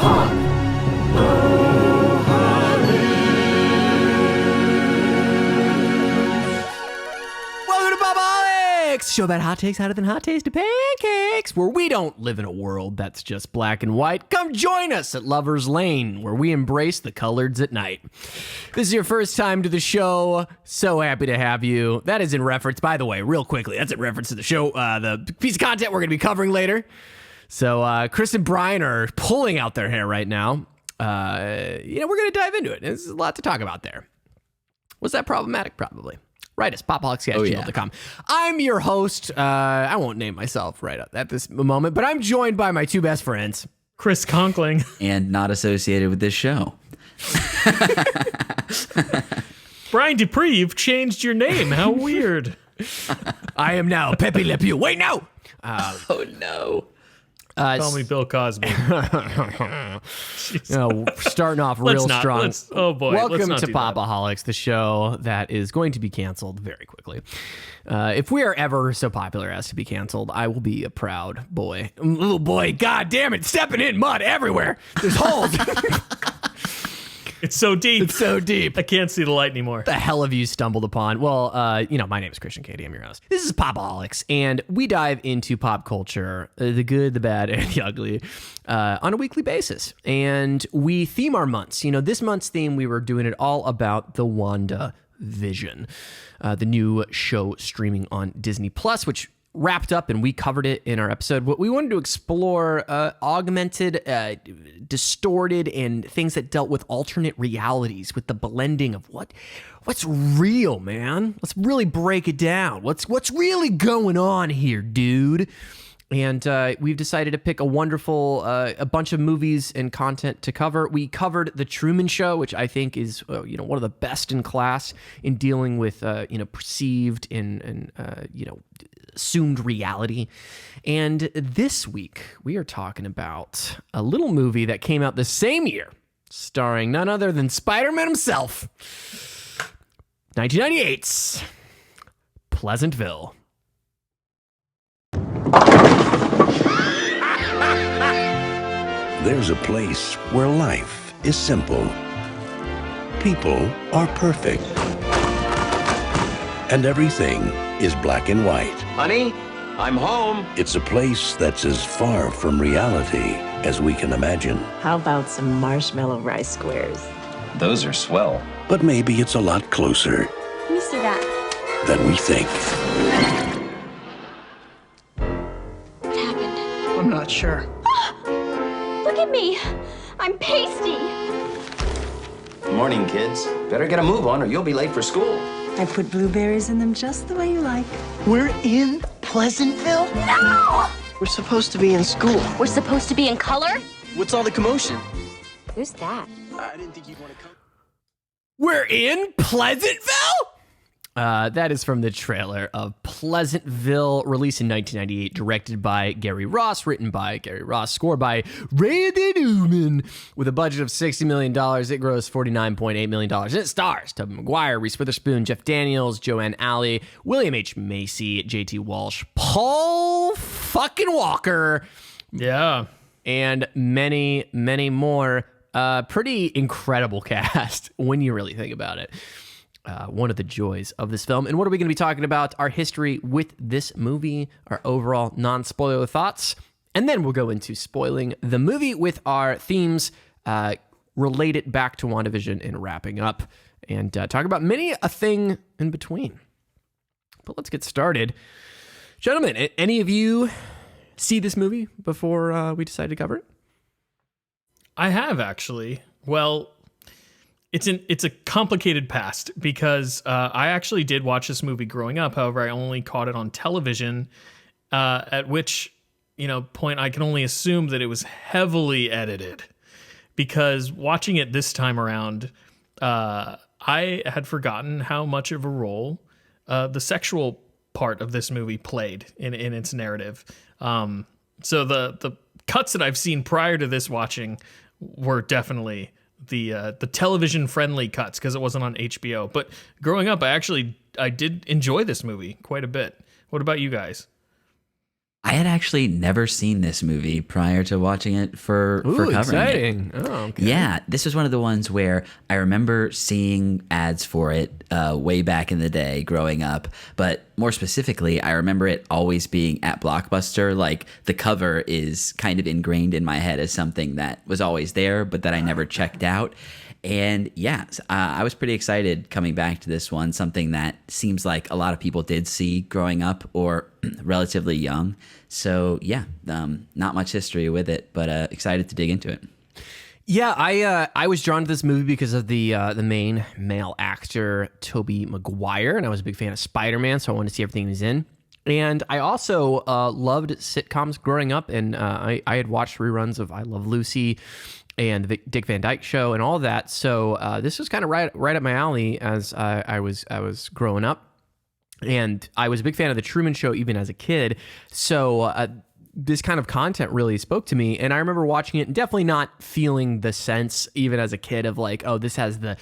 Welcome to Pop-O-Holics, show about hot takes hotter than hot tasty pancakes, where we don't live in a world that's just black and white. Come join us at Lover's Lane, where we embrace the coloreds at night. If this is your first time to the show, so happy to have you. That is in reference, by the way, real quickly, that's in reference to the show, the piece of content we're going to be covering later. So Chris and Brian are pulling out their hair right now. We're going to dive into it. There's a lot to talk about there. Was that problematic? Probably. Write us, popaholics@gmail.com. I'm your host. I won't name myself right at this moment, but I'm joined by my two best friends. Chris Conkling. And not associated with this show. Brian Dupree, you've changed your name. How weird. I am now Pepe Le Pew. Wait, no! Oh, no. Call me Bill Cosby. Starting off real strong. Oh boy. Welcome to Pop-O-Holics, the show that is going to be canceled very quickly. If we are ever so popular as to be canceled, I will be a proud boy. Little boy, god damn it, stepping in mud everywhere. There's holes. It's so deep. It's so deep. I can't see the light anymore. What the hell have you stumbled upon? Well, my name is Christian Katie. I'm your host. This is Pop-O-Holics, and we dive into pop culture, the good, the bad, and the ugly, on a weekly basis. And we theme our months. This month's theme, we were doing it all about the WandaVision, the new show streaming on Disney Plus, which wrapped up, and we covered it in our episode. What we wanted to explore augmented, distorted, and things that dealt with alternate realities, with the blending of what's real, man. Let's really break it down. What's really going on here, dude? And we've decided to pick a bunch of movies and content to cover. We covered The Truman Show, which I think is one of the best in class in dealing with perceived and assumed reality. And this week we are talking about a little movie that came out the same year, starring none other than Spider-Man himself. 1998's Pleasantville. There's a place where life is simple. People are perfect. And everything is black and white. Honey, I'm home. It's a place that's as far from reality as we can imagine. How about some marshmallow rice squares? Those are swell. But maybe it's a lot closer Let me see that. than we think. What happened? I'm not sure. Look at me. I'm pasty. Morning, kids. Better get a move on or you'll be late for school. I put blueberries in them just the way you like. We're in Pleasantville? No! We're supposed to be in school. We're supposed to be in color? What's all the commotion? Who's that? I didn't think you'd want to come. We're in Pleasantville? That is from the trailer of Pleasantville, released in 1998, directed by Gary Ross, written by Gary Ross, scored by Randy Newman. With a budget of $60 million, it grossed $49.8 million. And it stars Tobey Maguire, Reese Witherspoon, Jeff Daniels, Joan Alley, William H. Macy, J.T. Walsh, Paul fucking Walker. Yeah. And many, many more. Pretty incredible cast when you really think about it. One of the joys of this film. And what are we going to be talking about? Our history with this movie, our overall non-spoiler thoughts, and then we'll go into spoiling the movie with our themes related back to WandaVision and wrapping up and talk about many a thing in between. But let's get started. Gentlemen, any of you see this movie before we decided to cover it? I have, actually. Well, it's a complicated past because I actually did watch this movie growing up. However, I only caught it on television, at which point I can only assume that it was heavily edited, because watching it this time around, I had forgotten how much of a role the sexual part of this movie played in its narrative. So the cuts that I've seen prior to this watching were definitely the television friendly cuts because it wasn't on HBO. But growing up, I did enjoy this movie quite a bit. What about you guys? I had actually never seen this movie prior to watching it for covering exciting. it. Oh, okay. Yeah, this was one of the ones where I remember seeing ads for it way back in the day growing up. But more specifically, I remember it always being at Blockbuster. Like the cover is kind of ingrained in my head as something that was always there, but that I never checked out. And yeah, I was pretty excited coming back to this one, something that seems like a lot of people did see growing up or relatively young. So yeah, not much history with it, but excited to dig into it. Yeah, I was drawn to this movie because of the main male actor, Tobey Maguire, and I was a big fan of Spider-Man, so I wanted to see everything he's in. And I also loved sitcoms growing up, and I had watched reruns of I Love Lucy and the Dick Van Dyke Show and all that. So this was kind of right up my alley as I was growing up. And I was a big fan of the Truman Show even as a kid. So this kind of content really spoke to me. And I remember watching it and definitely not feeling the sense even as a kid of like, oh, this has the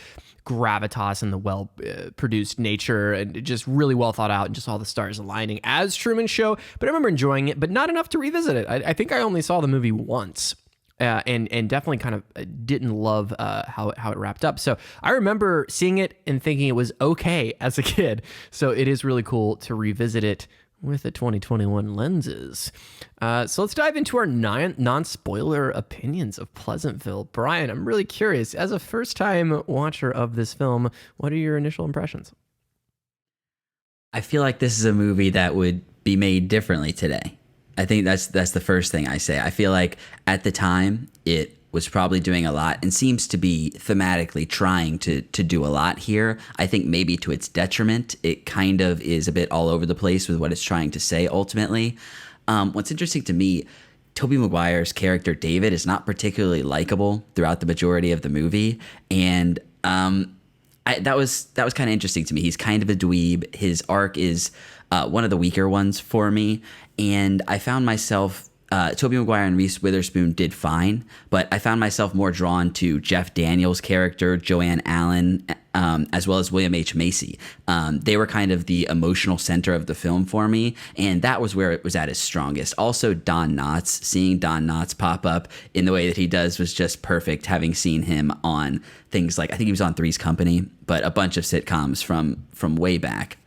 gravitas and the well produced nature and just really well thought out and just all the stars aligning as Truman Show. But I remember enjoying it, but not enough to revisit it. I think I only saw the movie once. And definitely kind of didn't love how it wrapped up. So I remember seeing it and thinking it was okay as a kid. So it is really cool to revisit it with the 2021 lenses. So let's dive into our non-spoiler opinions of Pleasantville. Brian, I'm really curious. As a first-time watcher of this film, what are your initial impressions? I feel like this is a movie that would be made differently today. I think that's the first thing I say. I feel like at the time it was probably doing a lot and seems to be thematically trying to do a lot here. I think maybe to its detriment. It kind of is a bit all over the place with what it's trying to say ultimately. What's interesting to me, Tobey Maguire's character David is not particularly likable throughout the majority of the movie, and that was kind of interesting to me. He's kind of a dweeb. His arc is one of the weaker ones for me. And I found myself, Tobey Maguire and Reese Witherspoon did fine, but I found myself more drawn to Jeff Daniels' character, Joanne Allen, as well as William H. Macy. They were kind of the emotional center of the film for me, and that was where it was at its strongest. Also, Don Knotts, seeing Don Knotts pop up in the way that he does was just perfect, having seen him on things like, I think he was on Three's Company, but a bunch of sitcoms from way back.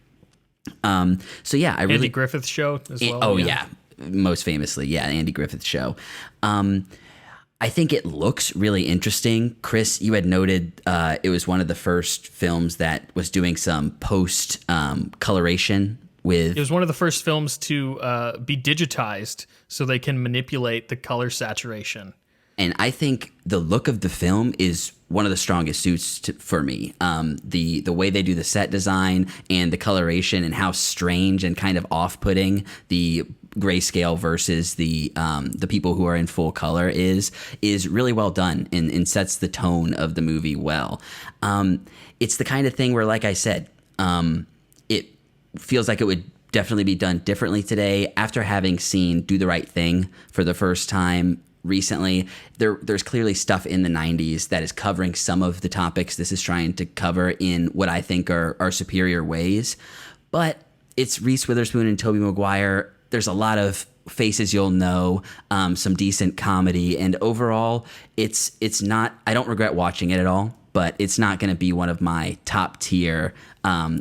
So yeah, I really Andy Griffith's Show as well. Oh yeah, most famously, yeah, Andy Griffith's Show. I think it looks really interesting. Chris, you had noted it was one of the first films that was doing some post coloration with. It was one of the first films to be digitized so they can manipulate the color saturation. And I think the look of the film is one of the strongest suits for me. The way they do the set design and the coloration and how strange and kind of off-putting the grayscale versus the people who are in full color is really well done and sets the tone of the movie well. It's the kind of thing where, like I said, it feels like it would definitely be done differently today. After having seen Do the Right Thing for the first time recently, there's clearly stuff in the 90s that is covering some of the topics this is trying to cover in what I think are superior ways. But it's Reese Witherspoon and Tobey Maguire. There's a lot of faces you'll know, some decent comedy, and overall, it's not. I don't regret watching it at all, but it's not going to be one of my top tier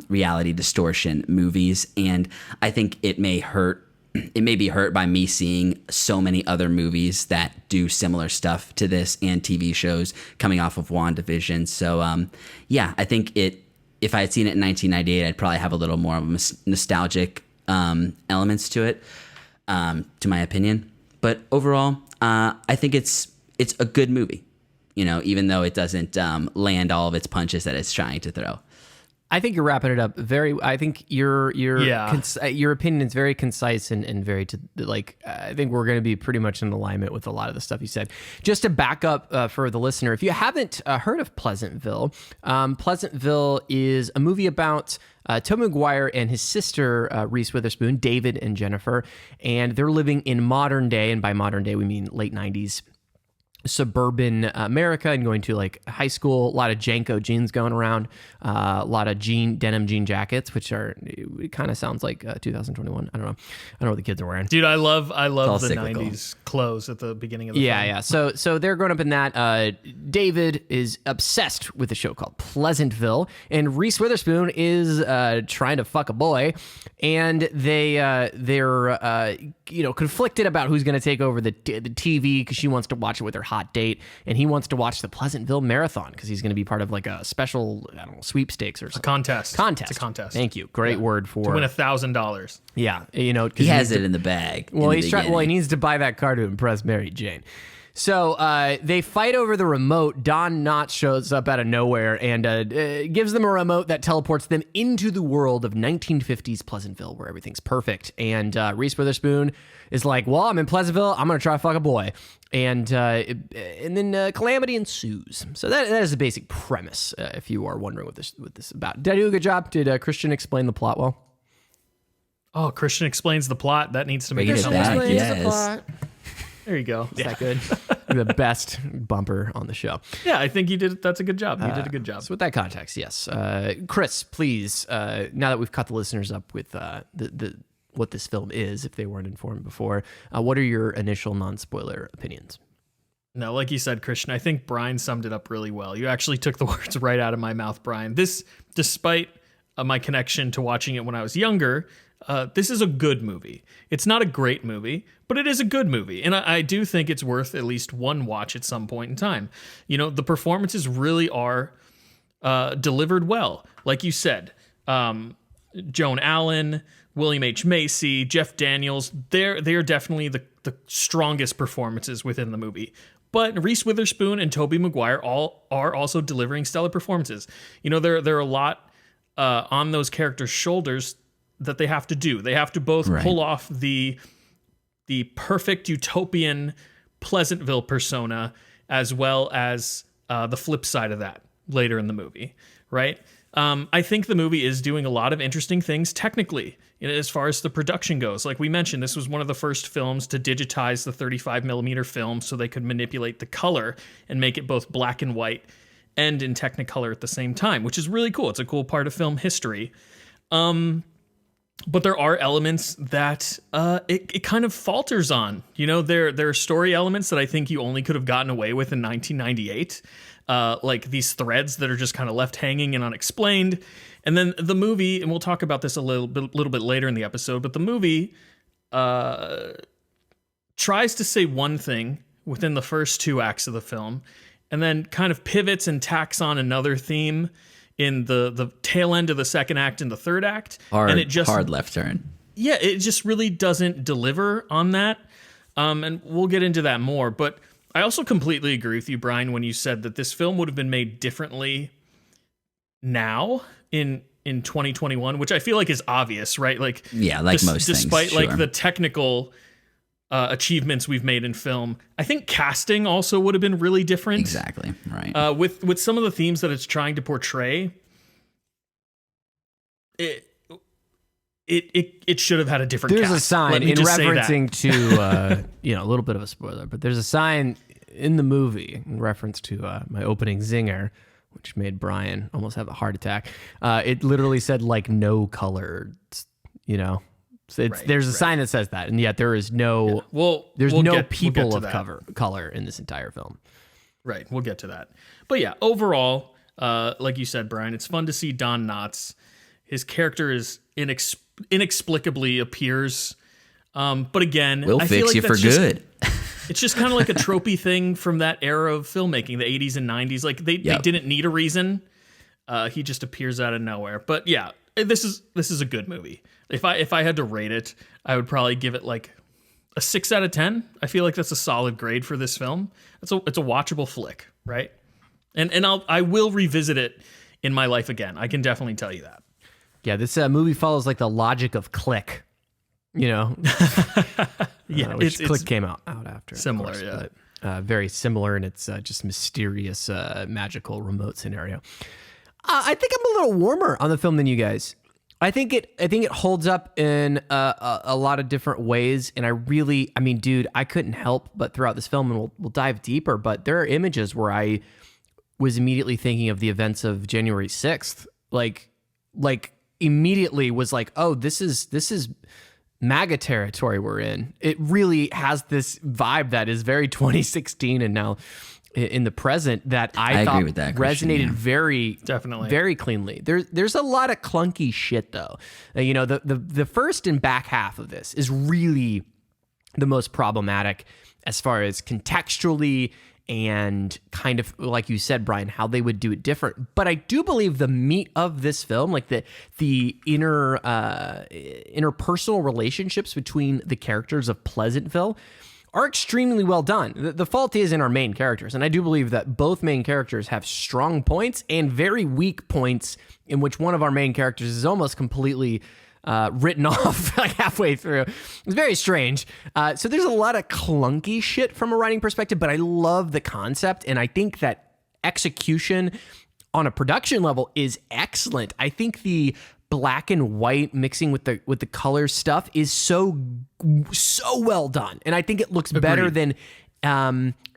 reality distortion movies, and I think it may hurt. It may be hurt by me seeing so many other movies that do similar stuff to this and TV shows coming off of WandaVision. So, yeah, I think if I had seen it in 1998, I'd probably have a little more of a nostalgic elements to it, to my opinion. But overall, I think it's a good movie, even though it doesn't land all of its punches that it's trying to throw. I think you're wrapping it up I think your opinion is very concise and very I think we're going to be pretty much in alignment with a lot of the stuff you said. Just to back up for the listener, if you haven't heard of Pleasantville, Pleasantville is a movie about Tobey Maguire and his sister, Reese Witherspoon, David and Jennifer, and they're living in modern day, and by modern day we mean late 90s, suburban America and going to like high school. A lot of Janko jeans going around. A lot of denim jean jackets, which it kind of sounds like 2021. I don't know what the kids are wearing. Dude, I love the cyclical. 90s clothes at the beginning of the film. Yeah. So they're growing up in that. David is obsessed with a show called Pleasantville, and Reese Witherspoon is trying to fuck a boy, and they're conflicted about who's going to take over the TV because she wants to watch it with her hot date, and he wants to watch the Pleasantville Marathon because he's going to be part of like a special, I don't know, sweepstakes or something. Contest. Contest. It's a contest. Thank you. Great word for To win $1,000. Yeah, 'cause He has it in the bag. Well, in the beginning. he needs to buy that car to impress Mary Jane. So they fight over the remote. Don Knotts shows up out of nowhere and gives them a remote that teleports them into the world of 1950s Pleasantville, where everything's perfect. And Reese Witherspoon is like, "Well, I'm in Pleasantville. I'm gonna try to fuck a boy." And then calamity ensues. So that is the basic premise. If you are wondering what this is about, did I do a good job? Did Christian explain the plot well? Oh, Christian explains the plot. That needs to make Bringing it it sound back, like yes. There you go. Is that good? The best bumper on the show. Yeah, I think you did. That's a good job. You did a good job. So with that context, yes. Chris, please, now that we've caught the listeners up with what this film is, if they weren't informed before, what are your initial non-spoiler opinions? No, like you said, Christian, I think Brian summed it up really well. You actually took the words right out of my mouth, Brian. This, despite my connection to watching it when I was younger, this is a good movie. It's not a great movie, but it is a good movie. And I do think it's worth at least one watch at some point in time. You know, the performances really are delivered well. Like you said, Joan Allen, William H. Macy, Jeff Daniels, they're definitely the strongest performances within the movie. But Reese Witherspoon and Tobey Maguire are also delivering stellar performances. You know, there are a lot on those characters' shoulders that they have to do. They have to both pull off the perfect utopian Pleasantville persona, as well as the flip side of that later in the movie, right? I think the movie is doing a lot of interesting things technically, as far as the production goes. Like we mentioned, this was one of the first films to digitize the 35 millimeter film so they could manipulate the color and make it both black and white and in Technicolor at the same time, which is really cool. It's a cool part of film history. But there are elements that it kind of falters on. You know, there are story elements that I think you only could have gotten away with in 1998. Like these threads that are just kind of left hanging and unexplained. And then the movie, and we'll talk about this a little bit later in the episode, but the movie tries to say one thing within the first two acts of the film, and then kind of pivots and tacks on another theme in the tail end of the second act and the third act. Hard left turn. Yeah, it just really doesn't deliver on that. And we'll get into that more. But I also completely agree with you, Brian, when you said that this film would have been made differently now in 2021, which I feel like is obvious, right? Like, yeah, like most things. Despite like the technical achievements we've made in film, I think casting also would have been really different. Exactly, right. With some of the themes that it's trying to portray, it should have had a different There's cast. a sign Let me in just say referencing that. to, a little bit of a spoiler, but there's a sign in the movie in reference to my opening zinger, which made Brian almost have a heart attack. It literally said like no color, So there's a sign that says that, and yet there is no people of color in this entire film. Right, we'll get to that. But yeah, overall, like you said, Brian, it's fun to see Don Knotts. His character is inexplicably appears, but again, we'll I fix feel like you for good. It's just kind of like a tropey thing from that era of filmmaking, the 80s and 90s. Like they didn't need a reason. He just appears out of nowhere. But yeah, this is a good movie. If I had to rate it, I would probably give it like a 6 out of 10. I feel like that's a solid grade for this film. It's a watchable flick, right? And I will revisit it in my life again. I can definitely tell you that. Yeah, this movie follows like the logic of Click, Yeah, which Click came out after. Similar, course, yeah. But, very similar in its just mysterious, magical remote scenario. I think I'm a little warmer on the film than you guys. I think it holds up in a lot of different ways, and I mean, dude, I couldn't help but throughout this film, and we'll dive deeper, but there are images where I was immediately thinking of the events of January 6th, like immediately was like, oh, this is MAGA territory we're in. It really has this vibe that is very 2016 and now in the present that I thought agree with that, Christian, resonated yeah. very, Definitely. very cleanly. There's a lot of clunky shit though. You know, the first and back half of this is really the most problematic as far as contextually and kind of like you said, Brian, how they would do it different. But I do believe the meat of this film, like the interpersonal relationships between the characters of Pleasantville, are extremely well done. The fault is in our main characters, and I do believe that both main characters have strong points and very weak points in which one of our main characters is almost completely written off like halfway through. It's very strange. So there's a lot of clunky shit from a writing perspective, but I love the concept, and I think that execution on a production level is excellent. I think the black and white mixing with the color stuff is so well done, and I think it looks better than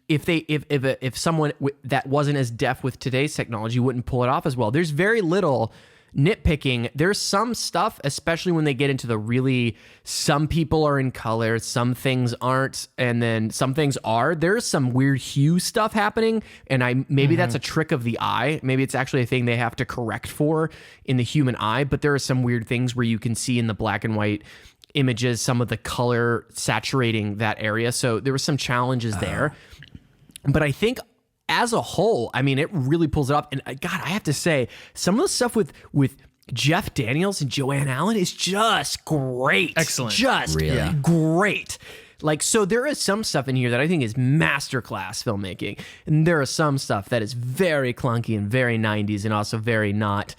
if someone that wasn't as deft with today's technology wouldn't pull it off as well. There's very little nitpicking. There's some stuff, especially when they get into the really, some people are in color, some things aren't, and then some things are. There's some weird hue stuff happening, and maybe that's a trick of the eye. Maybe it's actually a thing they have to correct for in the human eye, but there are some weird things where you can see in the black and white images some of the color saturating that area. So there were some challenges there. But I think as a whole, I mean, it really pulls it off. And God, I have to say, some of the stuff with Jeff Daniels and Joanne Allen is just great. Excellent. Just Really? great. Like, so there is some stuff in here that I think is masterclass filmmaking. And there is some stuff that is very clunky and very 90s and also very not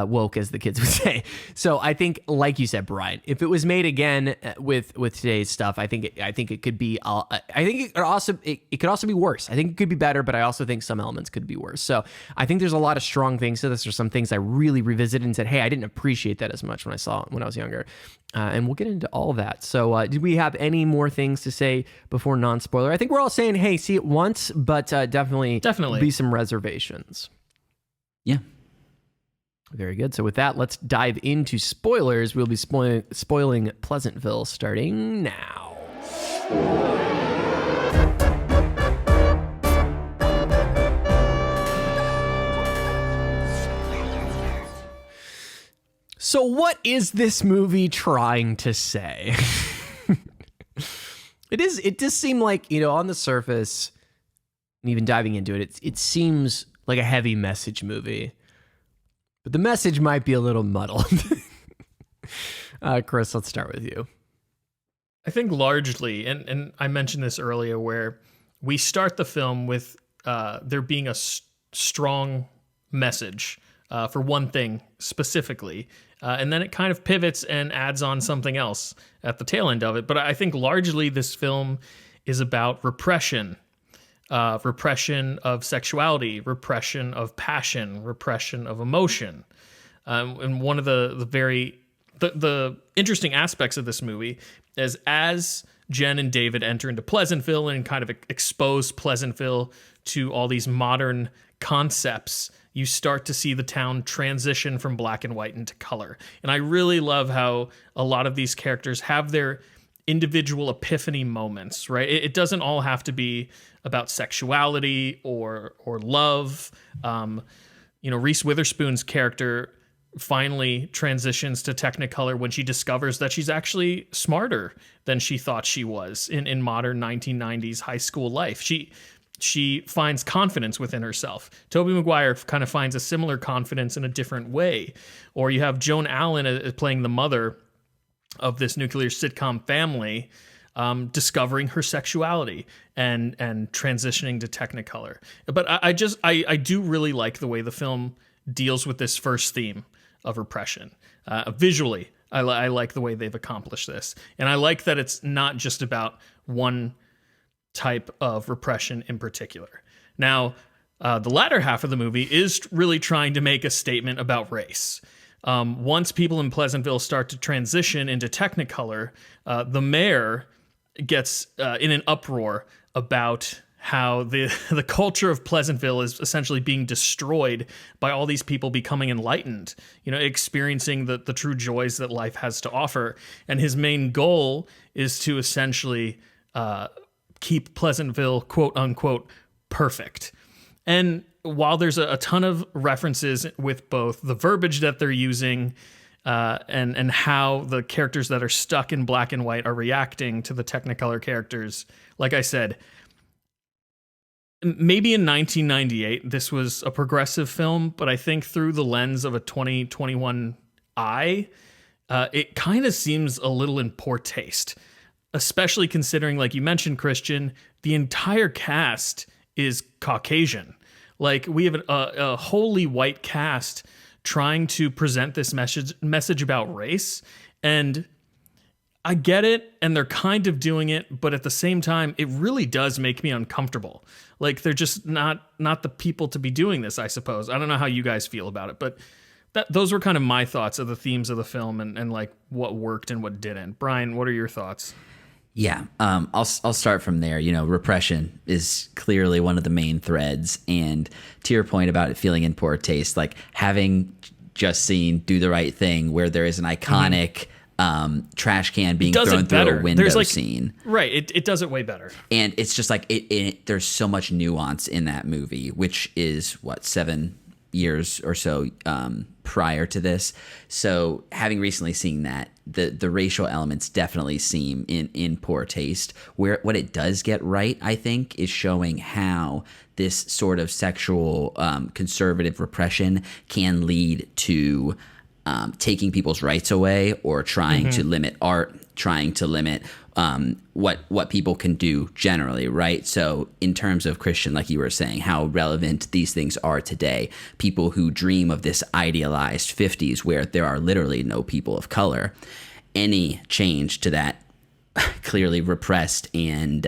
woke, as the kids would say. So I think, like you said, Brian, if it was made again with today's stuff, I think it could be. I think it could also be worse. I think it could be better, but I also think some elements could be worse. So I think there's a lot of strong things to this. There's some things I really revisited and said, hey, I didn't appreciate that as much when I saw it when I was younger. And we'll get into all of that. So did we have any more things to say before non-spoiler? I think we're all saying, hey, see it once, but definitely be some reservations. Yeah. Very good. So with that, let's dive into spoilers. We'll be spoiling Pleasantville starting now. So what is this movie trying to say? It does seem like, on the surface, and even diving into it, it seems like a heavy message movie. But the message might be a little muddled. Chris, let's start with you. I think largely, and I mentioned this earlier, where we start the film with there being a strong message for one thing specifically, and then it kind of pivots and adds on something else at the tail end of it. But I think largely this film is about repression. Repression of sexuality, repression of passion, repression of emotion. And one of the very interesting aspects of this movie is as Jen and David enter into Pleasantville and kind of expose Pleasantville to all these modern concepts, you start to see the town transition from black and white into color. And I really love how a lot of these characters have their individual epiphany moments, right? It doesn't all have to be about sexuality or love. Reese Witherspoon's character finally transitions to Technicolor when she discovers that she's actually smarter than she thought she was in modern 1990s high school life. She finds confidence within herself. Tobey Maguire kind of finds a similar confidence in a different way. Or you have Joan Allen playing the mother of this nuclear sitcom family, discovering her sexuality and transitioning to Technicolor. But I do really like the way the film deals with this first theme of repression. Visually, I like the way they've accomplished this. And I like that it's not just about one type of repression in particular. Now, the latter half of the movie is really trying to make a statement about race. Once people in Pleasantville start to transition into Technicolor, the mayor gets in an uproar about how the culture of Pleasantville is essentially being destroyed by all these people becoming enlightened, experiencing the true joys that life has to offer. And his main goal is to essentially keep Pleasantville, quote unquote, perfect. And while there's a ton of references with both the verbiage that they're using and how the characters that are stuck in black and white are reacting to the Technicolor characters, like I said, maybe in 1998, this was a progressive film, but I think through the lens of a 2021 eye, it kind of seems a little in poor taste, especially considering, like you mentioned, Christian, the entire cast is Caucasian. Like, we have a wholly white cast trying to present this message about race, and I get it, and they're kind of doing it, but at the same time, it really does make me uncomfortable. Like, they're just not the people to be doing this, I suppose. I don't know how you guys feel about it, but those were kind of my thoughts of the themes of the film and like what worked and what didn't. Brian, what are your thoughts? Yeah, I'll start from there. Repression is clearly one of the main threads, and to your point about it feeling in poor taste, like having just seen Do the Right Thing, where there is an iconic trash can being thrown through a window scene. Right, it does it way better. And it's just like there's so much nuance in that movie, which is 7 years or so prior to this. So having recently seen that, the racial elements definitely seem in poor taste. Where what it does get right, I think, is showing how this sort of sexual conservative repression can lead to taking people's rights away, or trying to limit art, trying to limit what people can do generally, right? So in terms of Christian, like you were saying, how relevant these things are today, people who dream of this idealized 50s where there are literally no people of color, any change to that clearly repressed and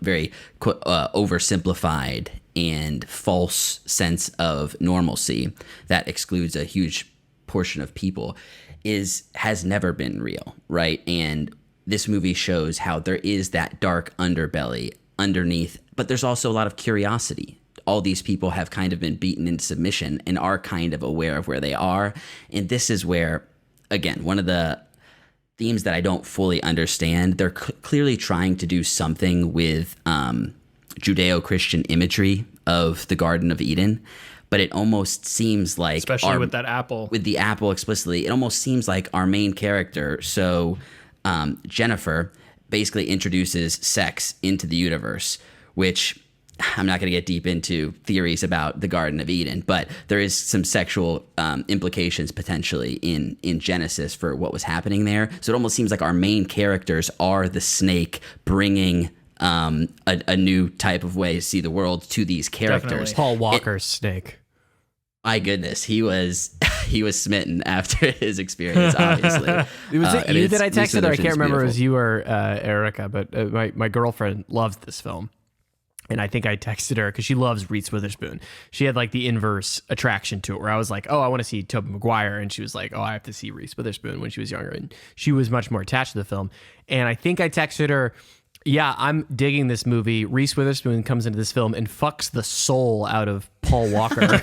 very oversimplified and false sense of normalcy that excludes a huge portion of people has never been real, right? And this movie shows how there is that dark underbelly underneath, but there's also a lot of curiosity. All these people have kind of been beaten into submission and are kind of aware of where they are. And this is where, again, one of the themes that I don't fully understand. They're clearly trying to do something with Judeo-Christian imagery of the Garden of Eden, but it almost seems like, especially with that apple, with the apple explicitly, it almost seems like our main character, so Jennifer, basically introduces sex into the universe, which I'm not going to get deep into theories about the Garden of Eden, but there is some sexual implications potentially in Genesis for what was happening there. So it almost seems like our main characters are the snake bringing a new type of way to see the world to these characters. Definitely. Paul Walker's snake. My goodness, he was smitten after his experience. Obviously, Was it you that I texted? Or I can't remember. It was beautiful. you or Erica, but my girlfriend loves this film. And I think I texted her because she loves Reese Witherspoon. She had like the inverse attraction to it, where I was like, oh, I want to see Tobey Maguire. And she was like, oh, I have to see Reese Witherspoon when she was younger. And she was much more attached to the film. And I think I texted her, yeah, I'm digging this movie. Reese Witherspoon comes into this film and fucks the soul out of Paul Walker.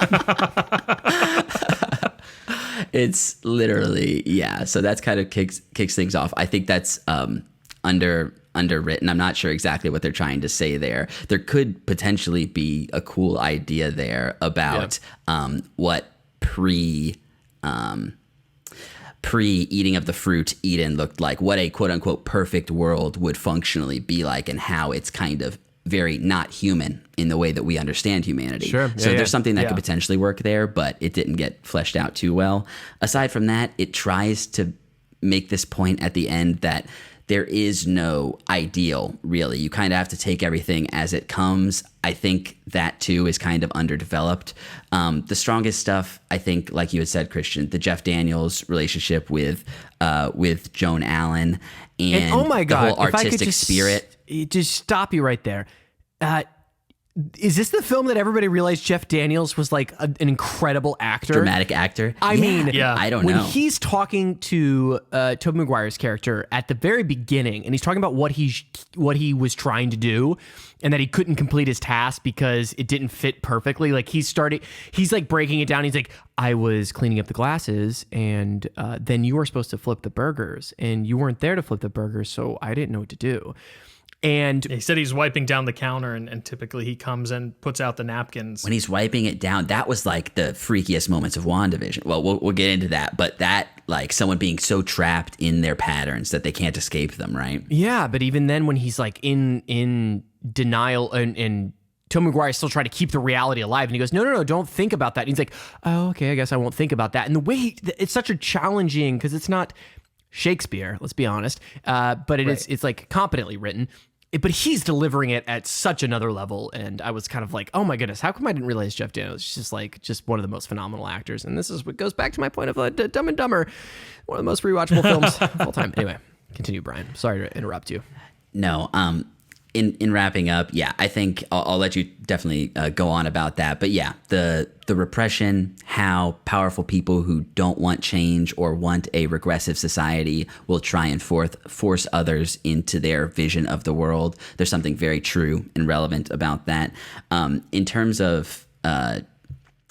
It's literally, yeah. So that's kind of kicks things off. I think that's underwritten. I'm not sure exactly what they're trying to say there. There could potentially be a cool idea there about what pre eating of the fruit Eden looked like, what a quote unquote perfect world would functionally be like, and how it's kind of very not human in the way that we understand humanity. Sure. So Yeah, there's something that yeah. could potentially work there, but it didn't get fleshed out too well. Aside from that, it tries to make this point at the end that there is no ideal, really. You kind of have to take everything as it comes. I think that, too, is kind of underdeveloped. The strongest stuff, I think, like you had said, Christian, the Jeff Daniels relationship with Joan Allen and oh my God, the whole if I could artistic just spirit. Just stop you right there. Is this the film that everybody realized Jeff Daniels was like an incredible actor? Dramatic actor. I mean, I don't when know. he's talking to Tobey Maguire's character at the very beginning, and he's talking about what he was trying to do, and that he couldn't complete his task because it didn't fit perfectly. Like he's like breaking it down. He's like, I was cleaning up the glasses, and then you were supposed to flip the burgers, and you weren't there to flip the burgers, so I didn't know what to do. And he said he's wiping down the counter, and typically he comes and puts out the napkins. When he's wiping it down, that was like the freakiest moments of WandaVision. Well, we'll get into that, but that, like, someone being so trapped in their patterns that they can't escape them, right? Yeah, but even then when he's like in denial and Tobey Maguire is still trying to keep the reality alive, and he goes, no, don't think about that. And he's like, oh, okay, I guess I won't think about that. And the way it's such a challenging, because it's not Shakespeare, let's be honest, but it's like competently written. But he's delivering it at such another level, and I was kind of like, oh my goodness, how come I didn't realize Jeff Daniels is just one of the most phenomenal actors? And this is what goes back to my point of Dumb and Dumber, one of the most rewatchable films of all time. Anyway, continue, Brian. Sorry to interrupt you. No, in wrapping up, yeah, I think I'll let you definitely go on about that. But yeah, the repression, how powerful people who don't want change or want a regressive society will try and force others into their vision of the world. There's something very true and relevant about that. In terms of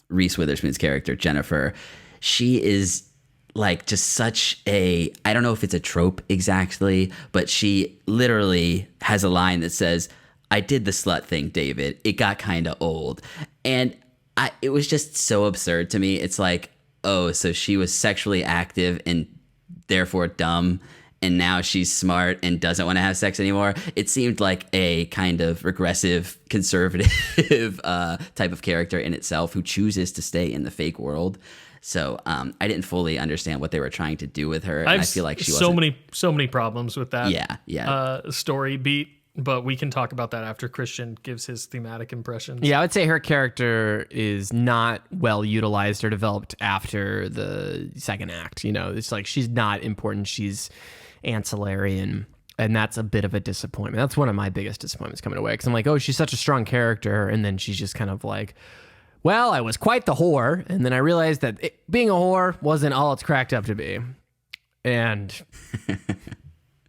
Reese Witherspoon's character, Jennifer, she is like just such a, I don't know if it's a trope exactly, but she literally has a line that says, I did the slut thing, David. It got kind of old. And it was just so absurd to me. It's like, oh, so she was sexually active and therefore dumb, and now she's smart and doesn't want to have sex anymore. It seemed like a kind of regressive, conservative type of character in itself who chooses to stay in the fake world. So I didn't fully understand what they were trying to do with her. And I feel like she wasn't. So many problems with that. Yeah. Story beat, but we can talk about that after Christian gives his thematic impressions. Yeah, I would say her character is not well utilized or developed after the second act. You know, it's like she's not important. She's ancillary, and that's a bit of a disappointment. That's one of my biggest disappointments coming away, because I'm like, oh, she's such a strong character, and then she's just kind of like, well, I was quite the whore, and then I realized that being a whore wasn't all it's cracked up to be. And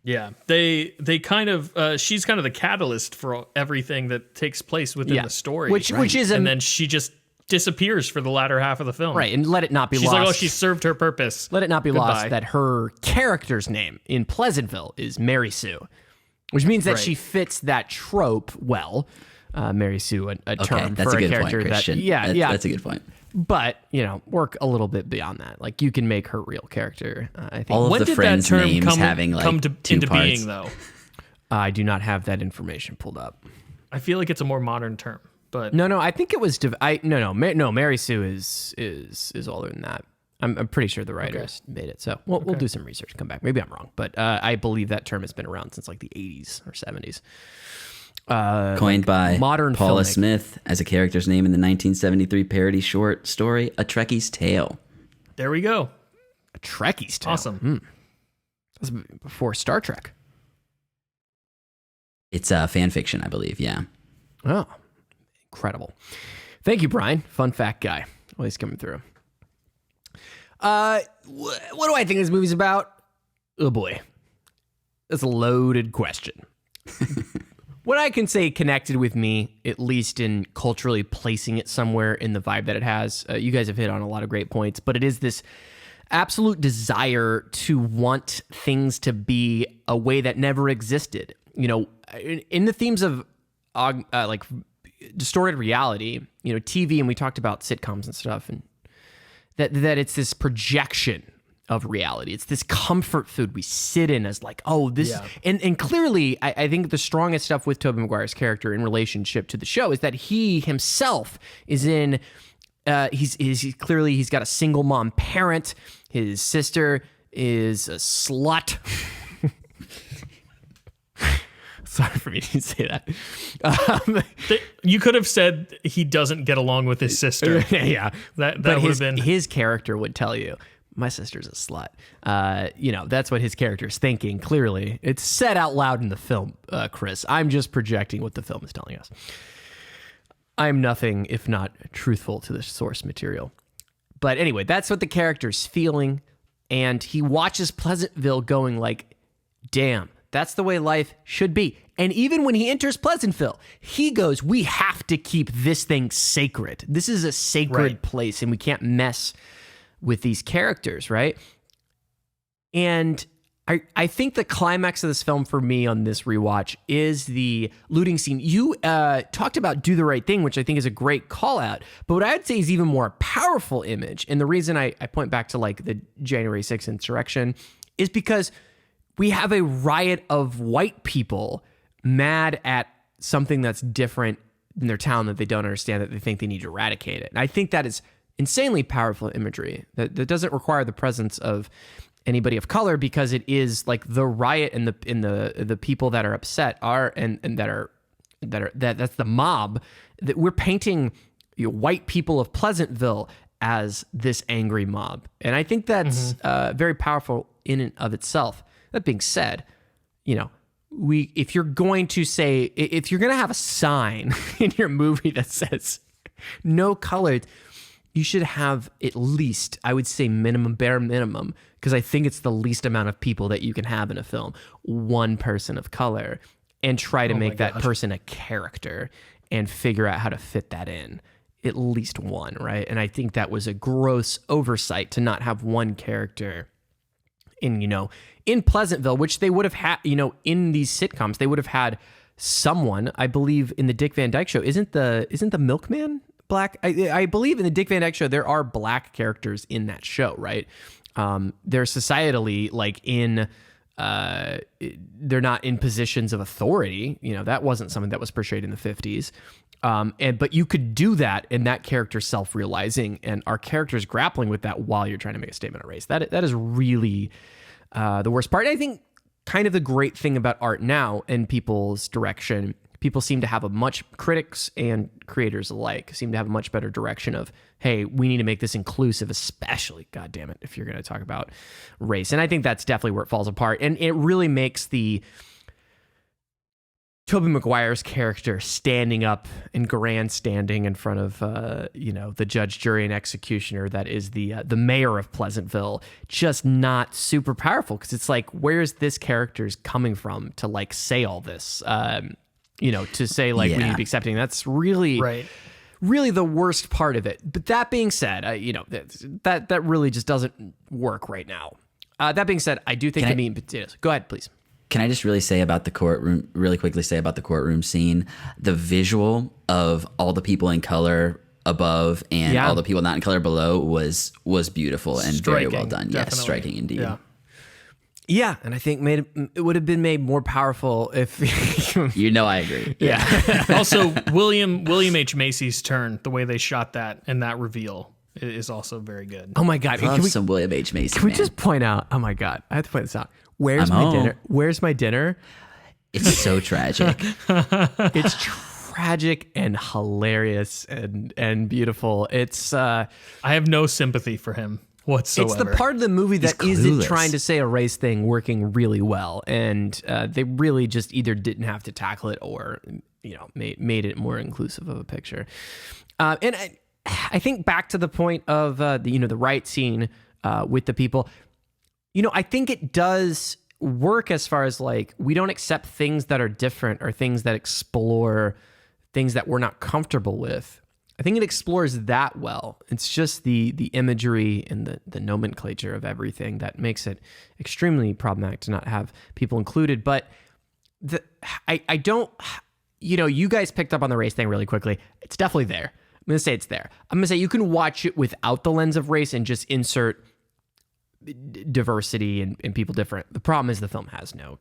yeah, they kind of she's kind of the catalyst for everything that takes place within the story, which is, and then she just disappears for the latter half of the film. Right, and let it not be she's lost. Like, oh, she served her purpose. Let it not be Goodbye. lost that her character's name in Pleasantville is Mary Sue, which means that she fits that trope well. Mary Sue, a term that's for a good character point, Christian. That's a good point. But, you know, work a little bit beyond that. Like, you can make her real character, I think. All of when the did friends' that term names come having like into two parts. being, though? I do not have that information pulled up. I feel like it's a more modern term, but No, I think it was. Mary Sue is older than that. I'm pretty sure the writers made it. So we'll do some research. Come back. Maybe I'm wrong, but I believe that term has been around since like the 80s or 70s. Coined by modern Paula filmmaking. Smith as a character's name in the 1973 parody short story A Trekkie's Tale. there we go. A Trekkie's Tale. Awesome. That was before Star Trek. It's fan fiction, I believe. Yeah. Oh, incredible. Thank you, Brian. Fun fact guy. Always coming through. What do I think this movie's about? Oh, boy. That's a loaded question. What I can say connected with me, at least in culturally placing it somewhere in the vibe that it has, you guys have hit on a lot of great points, but it is this absolute desire to want things to be a way that never existed. You know, in the themes of like distorted reality, you know, TV, and we talked about sitcoms and stuff, and that it's this projection of reality. It's this comfort food we sit in as like, oh, this, and clearly, I think the strongest stuff with Tobey Maguire's character in relationship to the show is that he himself is in. He's clearly he's got a single mom parent. His sister is a slut. Sorry for me to say that. You could have said he doesn't get along with his sister. Yeah, that would have been his character would tell you. My sister's a slut. You know, that's what his character's thinking. Clearly, it's said out loud in the film, Chris. I'm just projecting what the film is telling us. I'm nothing if not truthful to the source material. But anyway, that's what the character's feeling. And he watches Pleasantville going like, damn, that's the way life should be. And even when he enters Pleasantville, he goes, we have to keep this thing sacred. This is a sacred place and we can't mess with these characters, right? And I think the climax of this film for me on this rewatch is the looting scene. You talked about Do the Right Thing, which I think is a great call out. But what I'd say is even more powerful image, and the reason I point back to like the January 6th insurrection is because we have a riot of white people mad at something that's different in their town that they don't understand, that they think they need to eradicate it. And I think that is insanely powerful imagery that doesn't require the presence of anybody of color, because it is like the riot and the people that are upset are and that's the mob, that we're painting white people of Pleasantville as this angry mob. And I think that's very powerful in and of itself. That being said, if you're going to have a sign in your movie that says no colored, you should have at least, I would say bare minimum, because I think it's the least amount of people that you can have in a film, one person of color, and try to make that person a character and figure out how to fit that in. At least one, right? And I think that was a gross oversight to not have one character in Pleasantville, which they would have had, in these sitcoms, they would have had someone, I believe in the Dick Van Dyke Show, isn't the milkman black? I believe in the Dick Van Dyke Show, there are black characters in that show, right? They're societally they're not in positions of authority. That wasn't something that was portrayed in the 50s. But you could do that, and that character self-realizing, and our characters grappling with that while you're trying to make a statement of race. That is really the worst part. And I think kind of the great thing about art now and people's direction, people seem to have critics and creators alike seem to have a much better direction of, hey, we need to make this inclusive, especially, God damn it, if you're going to talk about race. And I think that's definitely where it falls apart. And it really makes the Tobey Maguire's character standing up and grandstanding in front of, the judge, jury, and executioner that is the mayor of Pleasantville, just not super powerful, because it's like, where's this character's coming from to like say all this? To say like we need to be accepting. That's really, really the worst part of it. But that being said, that really just doesn't work right now. That being said, I do think the meat and potatoes. Go ahead, please. Can I just really quickly say about the courtroom scene, the visual of all the people in color above and all the people not in color below was beautiful and striking, very well done. Definitely. Yes, striking indeed. Yeah, and I think it would have been made more powerful if I agree. Yeah. Also, William H. Macy's turn, the way they shot that and that reveal is also very good. Oh my God. Love some William H. Macy. Can we just point out, oh my God, I have to point this out. Where's my dinner? Where's my dinner? It's so tragic. It's tragic and hilarious and beautiful. It's I have no sympathy for him whatsoever. It's the part of the movie that isn't trying to say a race thing working really well, and they really just either didn't have to tackle it or made it more inclusive of a picture. And I think back to the point of the riot scene with the people. I think it does work as far as like, we don't accept things that are different or things that explore things that we're not comfortable with. I think it explores that well. It's just the imagery and the nomenclature of everything that makes it extremely problematic to not have people included. But I don't, you guys picked up on the race thing really quickly. It's definitely there. I'm going to say it's there. I'm going to say you can watch it without the lens of race and just insert diversity and people different. The problem is the film has no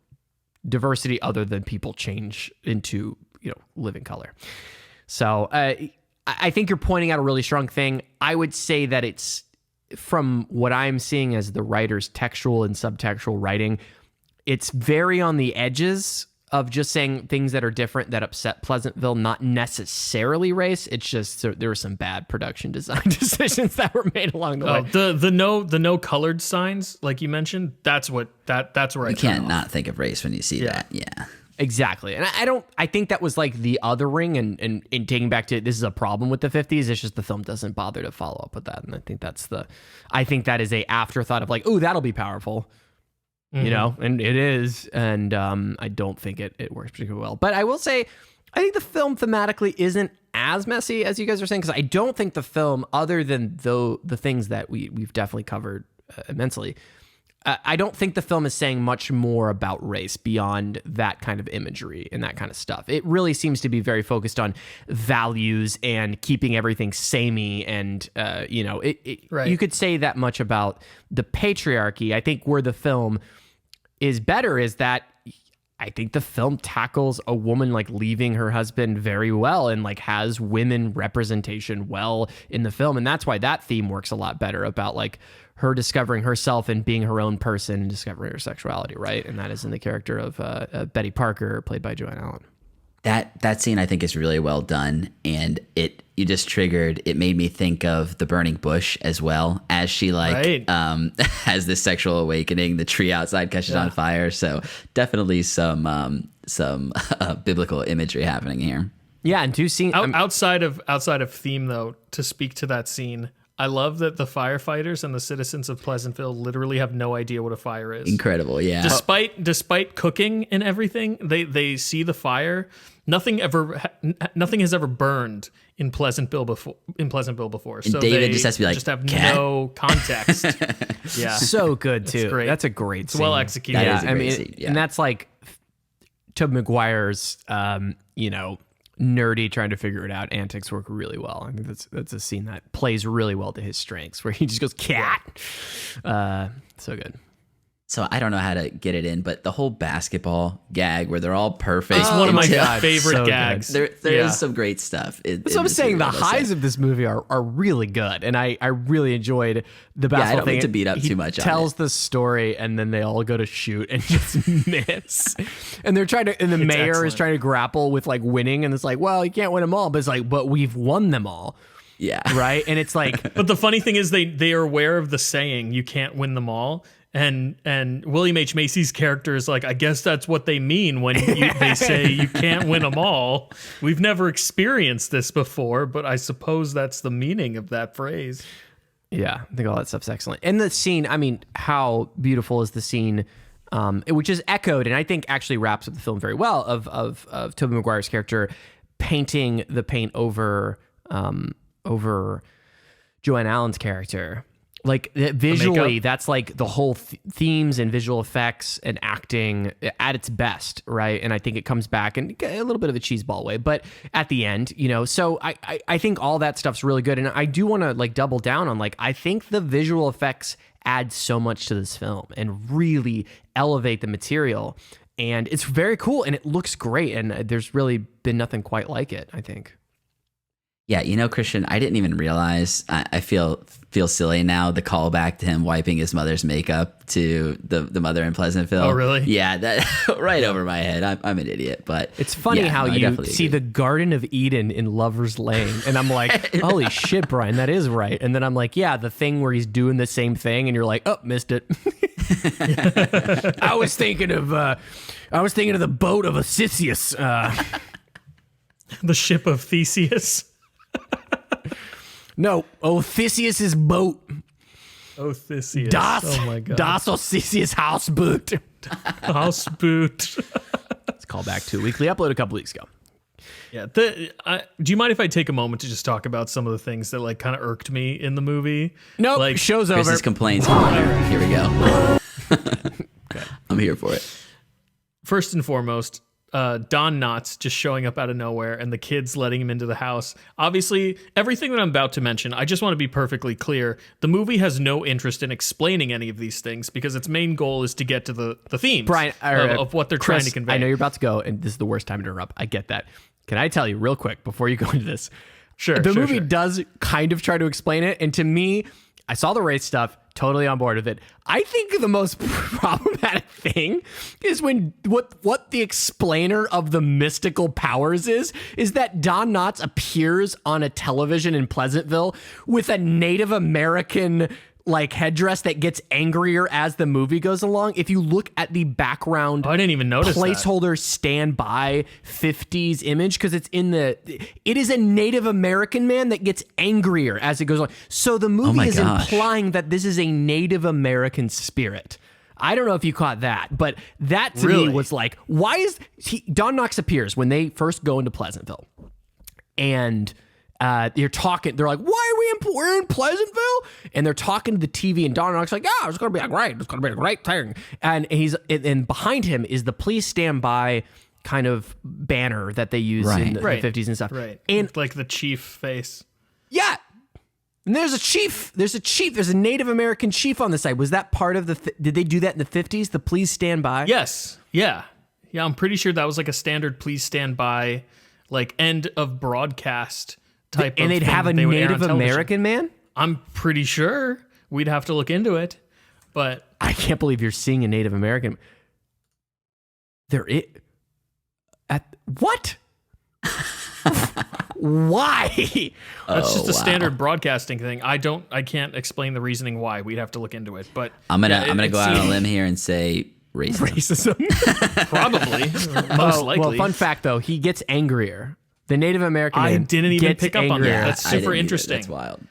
diversity other than people change into living color. So I think you're pointing out a really strong thing. I would say that it's, from what I'm seeing as the writer's textual and subtextual writing, it's very on the edges of just saying things that are different that upset Pleasantville, not necessarily race. It's just there were some bad production design decisions that were made along the way. The no colored signs, like you mentioned, that's where you can't not think of race when you see that. Yeah. Exactly. And I think that was like the othering and taking back to this is a problem with the 50s. It's just the film doesn't bother to follow up with that. And I think that is a afterthought of like, oh, that'll be powerful, you know, and it is. And I don't think it works particularly well. But I will say, I think the film thematically isn't as messy as you guys are saying, because I don't think the film, other than the things that we've definitely covered immensely, I don't think the film is saying much more about race beyond that kind of imagery and that kind of stuff. It really seems to be very focused on values and keeping everything samey. And, you know, you could say that much about the patriarchy. I think where the film is better is that I think the film tackles a woman like leaving her husband very well and like has women representation well in the film. And that's why that theme works a lot better about like her discovering herself and being her own person and discovering her sexuality, right? And that is in the character of Betty Parker, played by Joan Allen. That scene I think is really well done, and it made me think of The Burning Bush as well, as she has this sexual awakening. The tree outside catches on fire, so definitely some biblical imagery happening here. Yeah, and two scenes outside of theme though. To speak to that scene, I love that the firefighters and the citizens of Pleasantville literally have no idea what a fire is. Incredible, yeah. Despite cooking and everything, they see the fire. Nothing has ever burned in Pleasantville before. And so David just has to be like, just have Cat? no context. Yeah, so good too. Great. That's a great scene. Well executed. That is a great scene, yeah. And that's like Tobey Maguire's, nerdy trying to figure it out antics work really well. I think that's a scene that plays really well to his strengths, where he just goes cat. So good. So I don't know how to get it in, but the whole basketball gag where they're all perfect. It's one of my until- favorite so gags. There is some great stuff. That's what I'm saying. The highs of this movie are really good, and I really enjoyed the basketball I don't thing. mean to beat up He too much on tells it. the story, and then they all go to shoot and just miss. And they're trying to, and the mayor is excellent. trying to grapple with like winning, and it's like, well, you can't win them all, but it's like, but we've won them all. Yeah. Right. And it's like, But the funny thing is they are aware of the saying, you can't win them all. And William H. Macy's character is like, I guess that's what they mean when they say you can't win them all. We've never experienced this before, but I suppose that's the meaning of that phrase. yeah, I think all that stuff's excellent. And the scene, I mean, how beautiful is the scene, which is echoed, and I think actually wraps up the film very well, of Tobey Maguire's character painting the paint over Joan Allen's character. Like visually, that's like the whole themes and visual effects and acting at its best, right? And I think it comes back in a little bit of a cheeseball way, but at the end, so I think all that stuff's really good. And I do want to like double down on like, I think the visual effects add so much to this film and really elevate the material. And it's very cool and it looks great. And there's really been nothing quite like it, I think. Yeah, Christian, I didn't even realize. I feel silly now. The callback to him wiping his mother's makeup to the mother in Pleasantville. Oh, really? Yeah, that right over my head. I'm an idiot, but it's funny how you see the Garden of Eden in Lover's Lane, and I'm like, holy shit, Brian, that is right. And then I'm like, yeah, the thing where he's doing the same thing, and you're like, oh, missed it. I was thinking of the boat of Odysseus. The ship of Theseus. No, Odysseus' boat. Odysseus. Das, oh my god. Das Odysseus Hausboot. Houseboot. Let's call back to a weekly upload a couple weeks ago. Yeah. Do you mind if I take a moment to just talk about some of the things that like kind of irked me in the movie? Nope, like show's over. Chris's complaints corner. Here we go. I'm here for it. First and foremost, Don Knotts just showing up out of nowhere and the kids letting him into the house. Obviously, everything that I'm about to mention, I just want to be perfectly clear. The movie has no interest in explaining any of these things because its main goal is to get to the themes Brian, of what they're Chris, trying to convey. I know you're about to go, and this is the worst time to interrupt. I get that. Can I tell you real quick before you go into this? The movie does kind of try to explain it, and to me, I saw the race stuff, totally on board with it. I think the most problematic thing is when what the explainer of the mystical powers is that Don Knotts appears on a television in Pleasantville with a Native American like headdress that gets angrier as the movie goes along. If you look at the background, I didn't even notice placeholder standby 50s image, because it is a Native American man that gets angrier as it goes along. So the movie is implying that this is a Native American spirit. I don't know if you caught that, but that to me was like, why is Don Knotts appears when they first go into Pleasantville, and they're talking. They're like, "Why are we're in Pleasantville?" And they're talking to the TV, and Don Knotts like, "Yeah, it's gonna be great. It's gonna be a great thing." And behind him is the "Please stand by" kind of banner that they use in the 50s and stuff. Right, and like the chief face. Yeah. And there's a chief. There's a Native American chief on the side. Was that part of did they do that in the 50s? The "Please stand by"? Yes. Yeah. I'm pretty sure that was like a standard "Please stand by," like end of broadcast type. And they'd have a Native American man? I'm pretty sure. We'd have to look into it, but I can't believe you're seeing a Native American. What? Why? That's just a standard broadcasting thing. I can't explain the reasoning why. We'd have to look into it. But I'm gonna go out on a limb here and say racism. Probably, most likely. Well, fun fact though, he gets angrier. The Native American man didn't even pick up on that. Yeah, That's super interesting. That's wild.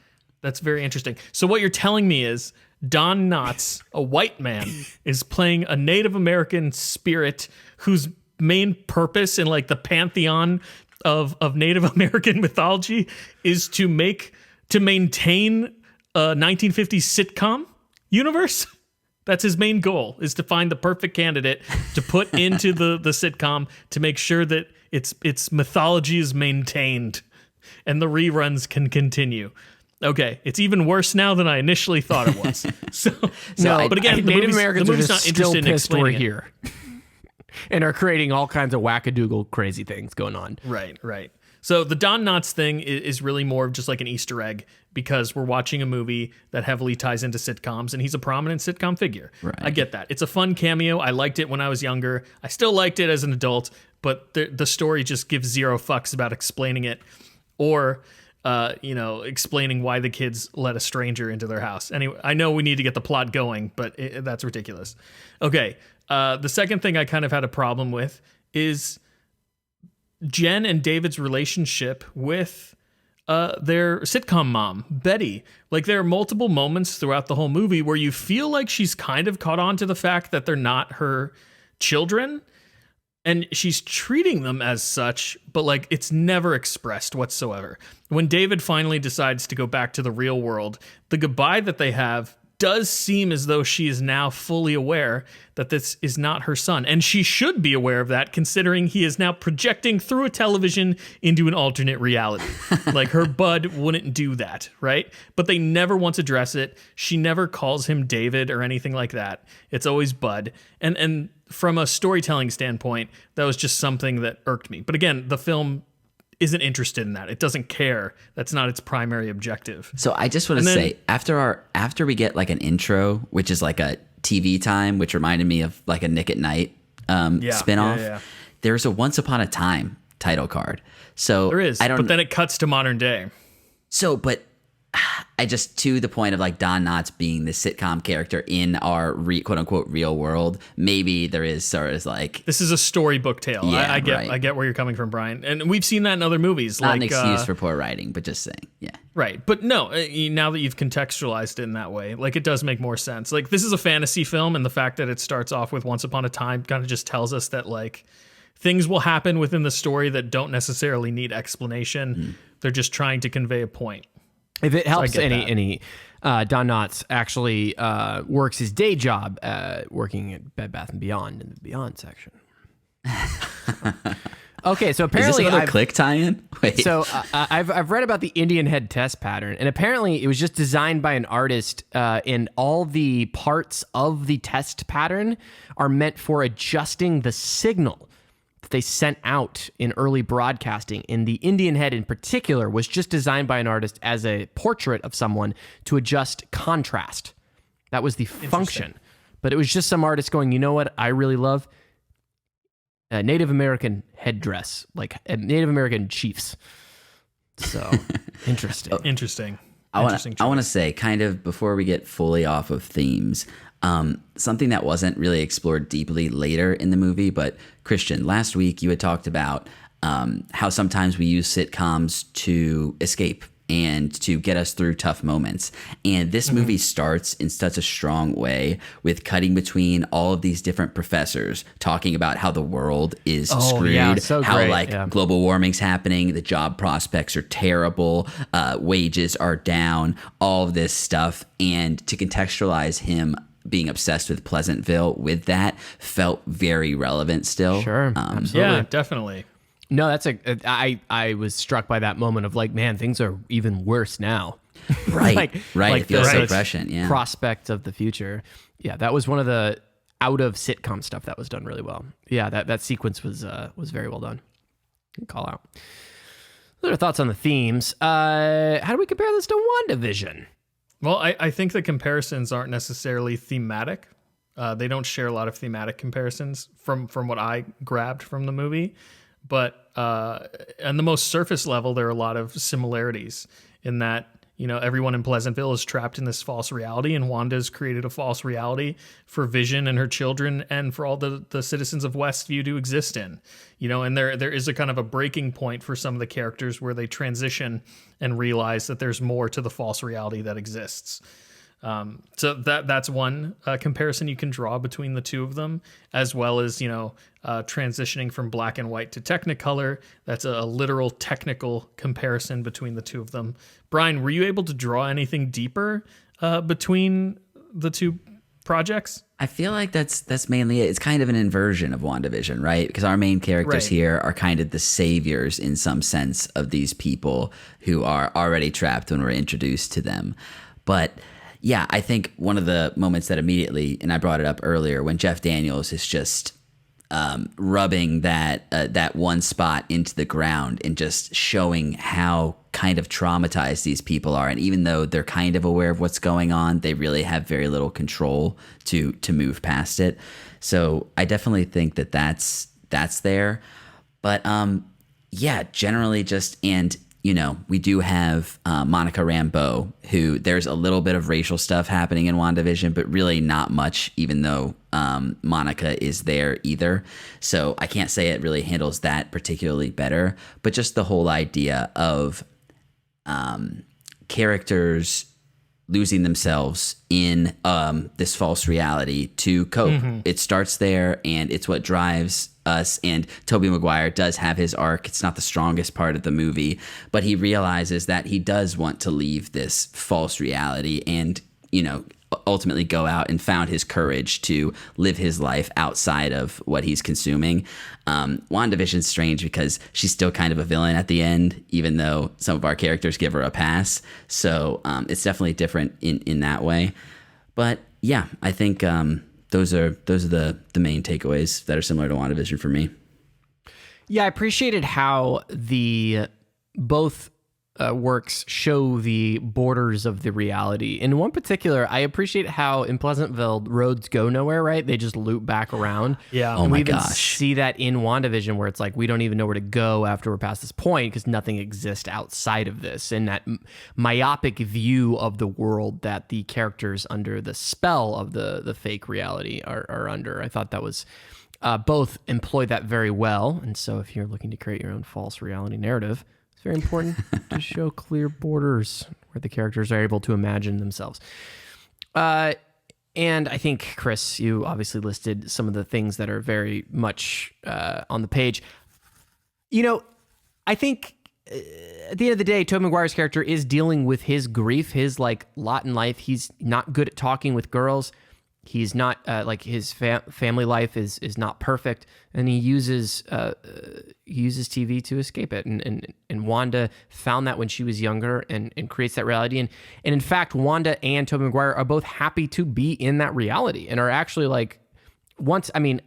That's very interesting. So what you're telling me is Don Knotts, a white man, is playing a Native American spirit whose main purpose in like the pantheon of Native American mythology is to maintain a 1950s sitcom universe. That's his main goal, is to find the perfect candidate to put into the sitcom to make sure that its mythology is maintained and the reruns can continue. Okay, it's even worse now than I initially thought it was. But again, Native Americans the are movie's just not still interested in pissed we're explaining it. here. And are creating all kinds of wackadoodle crazy things going on. Right. So the Don Knotts thing is really more of just like an Easter egg, because we're watching a movie that heavily ties into sitcoms, and he's a prominent sitcom figure. Right. I get that. It's a fun cameo. I liked it when I was younger. I still liked it as an adult, but the story just gives zero fucks about explaining it or explaining why the kids let a stranger into their house. Anyway, I know we need to get the plot going, but that's ridiculous. Okay. The second thing I kind of had a problem with is Jen and David's relationship with their sitcom mom, Betty. Like, there are multiple moments throughout the whole movie where you feel like she's kind of caught on to the fact that they're not her children, and she's treating them as such, but like it's never expressed whatsoever. When David finally decides to go back to the real world, the goodbye that they have does seem as though she is now fully aware that this is not her son. And she should be aware of that, considering he is now projecting through a television into an alternate reality. Like, her bud wouldn't do that, right? But they never once address it. She never calls him David or anything like that. It's always Bud. And from a storytelling standpoint, that was just something that irked me. But again, the film isn't interested in that. It doesn't care. That's not its primary objective. So I just want to say, after we get like an intro, which is like a TV time, which reminded me of like a Nick at Night spinoff, there's a Once Upon a Time title card. So there is, but then it cuts to modern day. So, but I just, to the point of like Don Knotts being the sitcom character in our quote unquote real world, maybe there is sort of like, this is a storybook tale. Yeah, I get where you're coming from, Brian, and we've seen that in other movies. Not like, an excuse for poor writing, but just saying, yeah. Right, but no, now that you've contextualized it in that way, like, it does make more sense. Like, this is a fantasy film, and the fact that it starts off with Once Upon a Time kind of just tells us that like things will happen within the story that don't necessarily need explanation. They're just trying to convey a point. If it helps any, Don Knotts actually works his day job working at Bed Bath & Beyond in the Beyond section. Okay, so apparently, is this another Click tie-in? Wait. So I've read about the Indian head test pattern, and apparently it was just designed by an artist, and all the parts of the test pattern are meant for adjusting the signal that they sent out in early broadcasting. And the Indian head in particular was just designed by an artist as a portrait of someone to adjust contrast. That was the function. But it was just some artist going, you know what I really love? Native American headdress, like Native American chiefs. So interesting. Interesting. I interesting want to choice. say, kind of before we get fully off of themes, something that wasn't really explored deeply later in the movie, but Christian, last week you had talked about how sometimes we use sitcoms to escape and to get us through tough moments. And this movie starts in such a strong way with cutting between all of these different professors talking about how the world is screwed, yeah, so how great, global warming's happening, the job prospects are terrible, wages are down, all of this stuff. And to contextualize him being obsessed with Pleasantville with that felt very relevant still. Sure, absolutely. Yeah, definitely. No, I was struck by that moment of like, man, things are even worse now. Right. It feels so the prescient. Yeah. prospect of the future. Yeah, that was one of the out of sitcom stuff that was done really well. Yeah, that sequence was very well done. Call out. What are thoughts on the themes? How do we compare this to WandaVision? Well, I think the comparisons aren't necessarily thematic. They don't share a lot of thematic comparisons from what I grabbed from the movie. But on the most surface level, there are a lot of similarities in that, everyone in Pleasantville is trapped in this false reality, and Wanda's created a false reality for Vision and her children and for all the citizens of Westview to exist in. And there is a kind of a breaking point for some of the characters where they transition and realize that there's more to the false reality that exists. So that's one comparison you can draw between the two of them, as well as, transitioning from black and white to Technicolor. That's a literal technical comparison between the two of them. Brian, were you able to draw anything deeper between the two projects? I feel like that's mainly it. It's kind of an inversion of WandaVision, right? Because our main characters here are kind of the saviors in some sense of these people who are already trapped when we're introduced to them. But yeah, I think one of the moments that immediately, and I brought it up earlier, when Jeff Daniels is just rubbing that one spot into the ground and just showing how kind of traumatized these people are. And even though they're kind of aware of what's going on, they really have very little control to move past it. So I definitely think that's there. But yeah, generally just, and we do have Monica Rambeau, who there's a little bit of racial stuff happening in WandaVision, but really not much, even though Monica is there either. So I can't say it really handles that particularly better, but just the whole idea of characters losing themselves in this false reality to cope. It starts there, and it's what drives us. And Tobey Maguire does have his arc. It's not the strongest part of the movie, but he realizes that he does want to leave this false reality and, ultimately go out and found his courage to live his life outside of what he's consuming. WandaVision's strange because she's still kind of a villain at the end, even though some of our characters give her a pass. So it's definitely different in that way. But yeah, I think those are the main takeaways that are similar to WandaVision for me. Yeah, I appreciated how the both works show the borders of the reality. In one particular, I appreciate how in Pleasantville roads go nowhere, right? They just loop back around. Yeah. Oh and my we even gosh. see that in WandaVision, where it's like we don't even know where to go after we're past this point because nothing exists outside of this. And that myopic view of the world that the characters under the spell of the fake reality are under. I thought that was both employed that very well. And so if you're looking to create your own false reality narrative, it's very important to show clear borders where the characters are able to imagine themselves. And I think, Chris, you obviously listed some of the things that are very much on the page. I think at the end of the day, Tobey Maguire's character is dealing with his grief, his lot in life. He's not good at talking with girls. He's not his family life is not perfect, and he uses TV to escape it. And Wanda found that when she was younger and creates that reality. And in fact, Wanda and Tobey Maguire are both happy to be in that reality and are actually